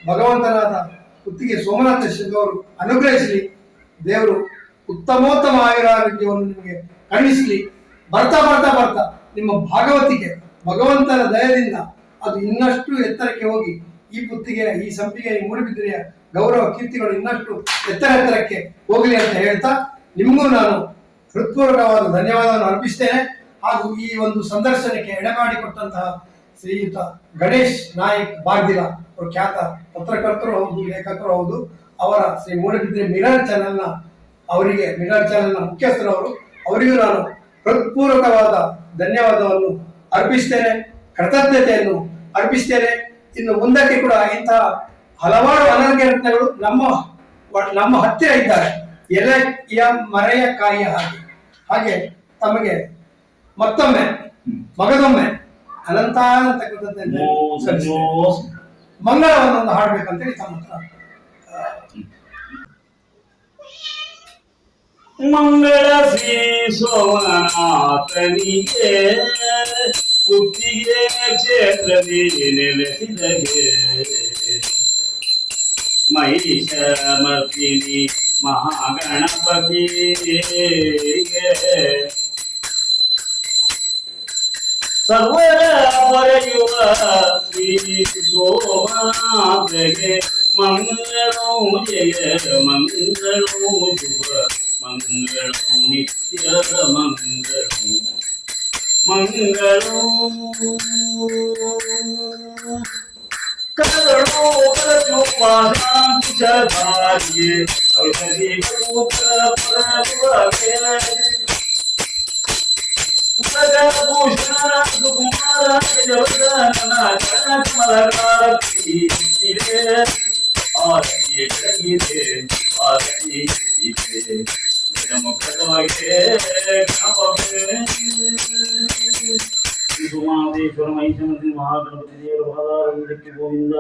ಭಗವಂತನಾದ ಪುತ್ತಿಗೆ ಸೋಮನಾಥ ಅವರು ಅನುಗ್ರಹಿಸಲಿ. ದೇವರು ಉತ್ತಮೋತ್ತಮ ಆಯುರಾರೋಗ್ಯವನ್ನು ನಿಮಗೆ ಕರುಣಿಸಲಿ. ಬರ್ತಾ ಬರ್ತಾ ಬರ್ತಾ ನಿಮ್ಮ ಭಾಗವತಿಗೆ ಭಗವಂತನ ದಯದಿಂದ ಅದು ಇನ್ನಷ್ಟು ಎತ್ತರಕ್ಕೆ ಹೋಗಿ ಈ ಪುತ್ತಿಗೆ, ಈ ಸಂಪಿಗೆ, ಈ ಮೂಡುಬಿದಿರೆಯ ಗೌರವ ಕೀರ್ತಿಗಳು ಇನ್ನಷ್ಟು ಎತ್ತರಕ್ಕೆ ಹೋಗಲಿ ಅಂತ ಹೇಳ್ತಾ ನಿಮಗೂ ನಾನು ಹೃತ್ಪೂರ್ವಕವಾದ ಧನ್ಯವಾದವನ್ನು ಅರ್ಪಿಸ್ತೇನೆ. ಹಾಗೂ ಈ ಒಂದು ಸಂದರ್ಶನಕ್ಕೆ ಎಡೆಮಾಡಿಕೊಟ್ಟಂತಹ ಶ್ರೀಯುತ ಗಣೇಶ್ ನಾಯಕ್ ಬಾರ್ದಿಲ ಅವರು ಖ್ಯಾತ ಪತ್ರಕರ್ತರು ಹೌದು, ಲೇಖಕರು ಹೌದು. ಅವರ ಶ್ರೀ ಮೂಡಬಿದ್ರೆ ಮಿರರ್ ಚಾನೆಲ್ನ ಅವರಿಗೆ, ಮಿರರ್ ಚಾನೆಲ್ನ ಮುಖ್ಯಸ್ಥರವರು, ಅವರಿಗೂ ನಾನು ಹೃತ್ಪೂರ್ವಕವಾದ ಧನ್ಯವಾದವನ್ನು ಅರ್ಪಿಸ್ತೇನೆ, ಕೃತಜ್ಞತೆಯನ್ನು ಅರ್ಪಿಸ್ತೇನೆ. ಇನ್ನು ಮುಂದಕ್ಕೆ ಕೂಡ ಇಂತಹ ಹಲವಾರು ಅನರ್ಘ್ಯ ರತ್ನಗಳು ನಮ್ಮ ಹತ್ತಿರ ಇದ್ದಾರೆ, ಎಲೆಯ ಮರೆಯ ಕಾಯಿಯ ಹಾಗೆ ತಮಗೆ ಮತ್ತೊಮ್ಮೆ ಮಗದೊಮ್ಮೆ ಅನಂತಾನಂತ ಕೃತಜ್ಞತೆ, ಮಂಗಳವನ್ನೊಂದು ಹಾಡ್ಬೇಕಂತೇಳಿ ತಮ್ಮ ಹತ್ರ. ಮಂಗಳ ಶ್ರೀ ಸೋಮನಾಥನಿಗೆ ಪುತ್ತಿಗೆ ಕ್ಷೇತ್ರದಿ ನೆಲೆಸಿದಗೆ, ಮಹಿಷಮರ್ದಿನಿ ಮಹಾಗಣಪತಿಗೆ ಸರ್ವರ ಪೊರೆಯುವ ಶ್ರೀ ಸೋಮನಾಥಗೆ ಮಂಗಳೋ ಜಯ ಮಂಗಳೋ ಶುಭ ಮಂಗಳೋ ನಿತ್ಯ ಮಂಗಳೋ ಮಂಗಳೋ ಕರುಣೋ ಪರಚೋಪಾಶಾಂಕುಶಧಾರ್ಯೆ ಔಷಧಿ ಭೂತರ ಪರಭುವಗೆ ಭೂಷಣ ಸುಕುಮಾರ ಜವದನ ಕಮಲಕಾರ ಪ್ರೀತಿರೆ ಆರತಿ ಬೆಳಗಿದೆ ಆರತಿ ಇದೆ ಮುಖದೊಳಗೆ ಮಹೇಶ್ವರ ಮಹಿಷಮಂತ್ರಿ ಮಹಾಗಣಪತಿ ದೇವರ ಬಾದಾರಕ್ಕೆ ಗೋವಿಂದ.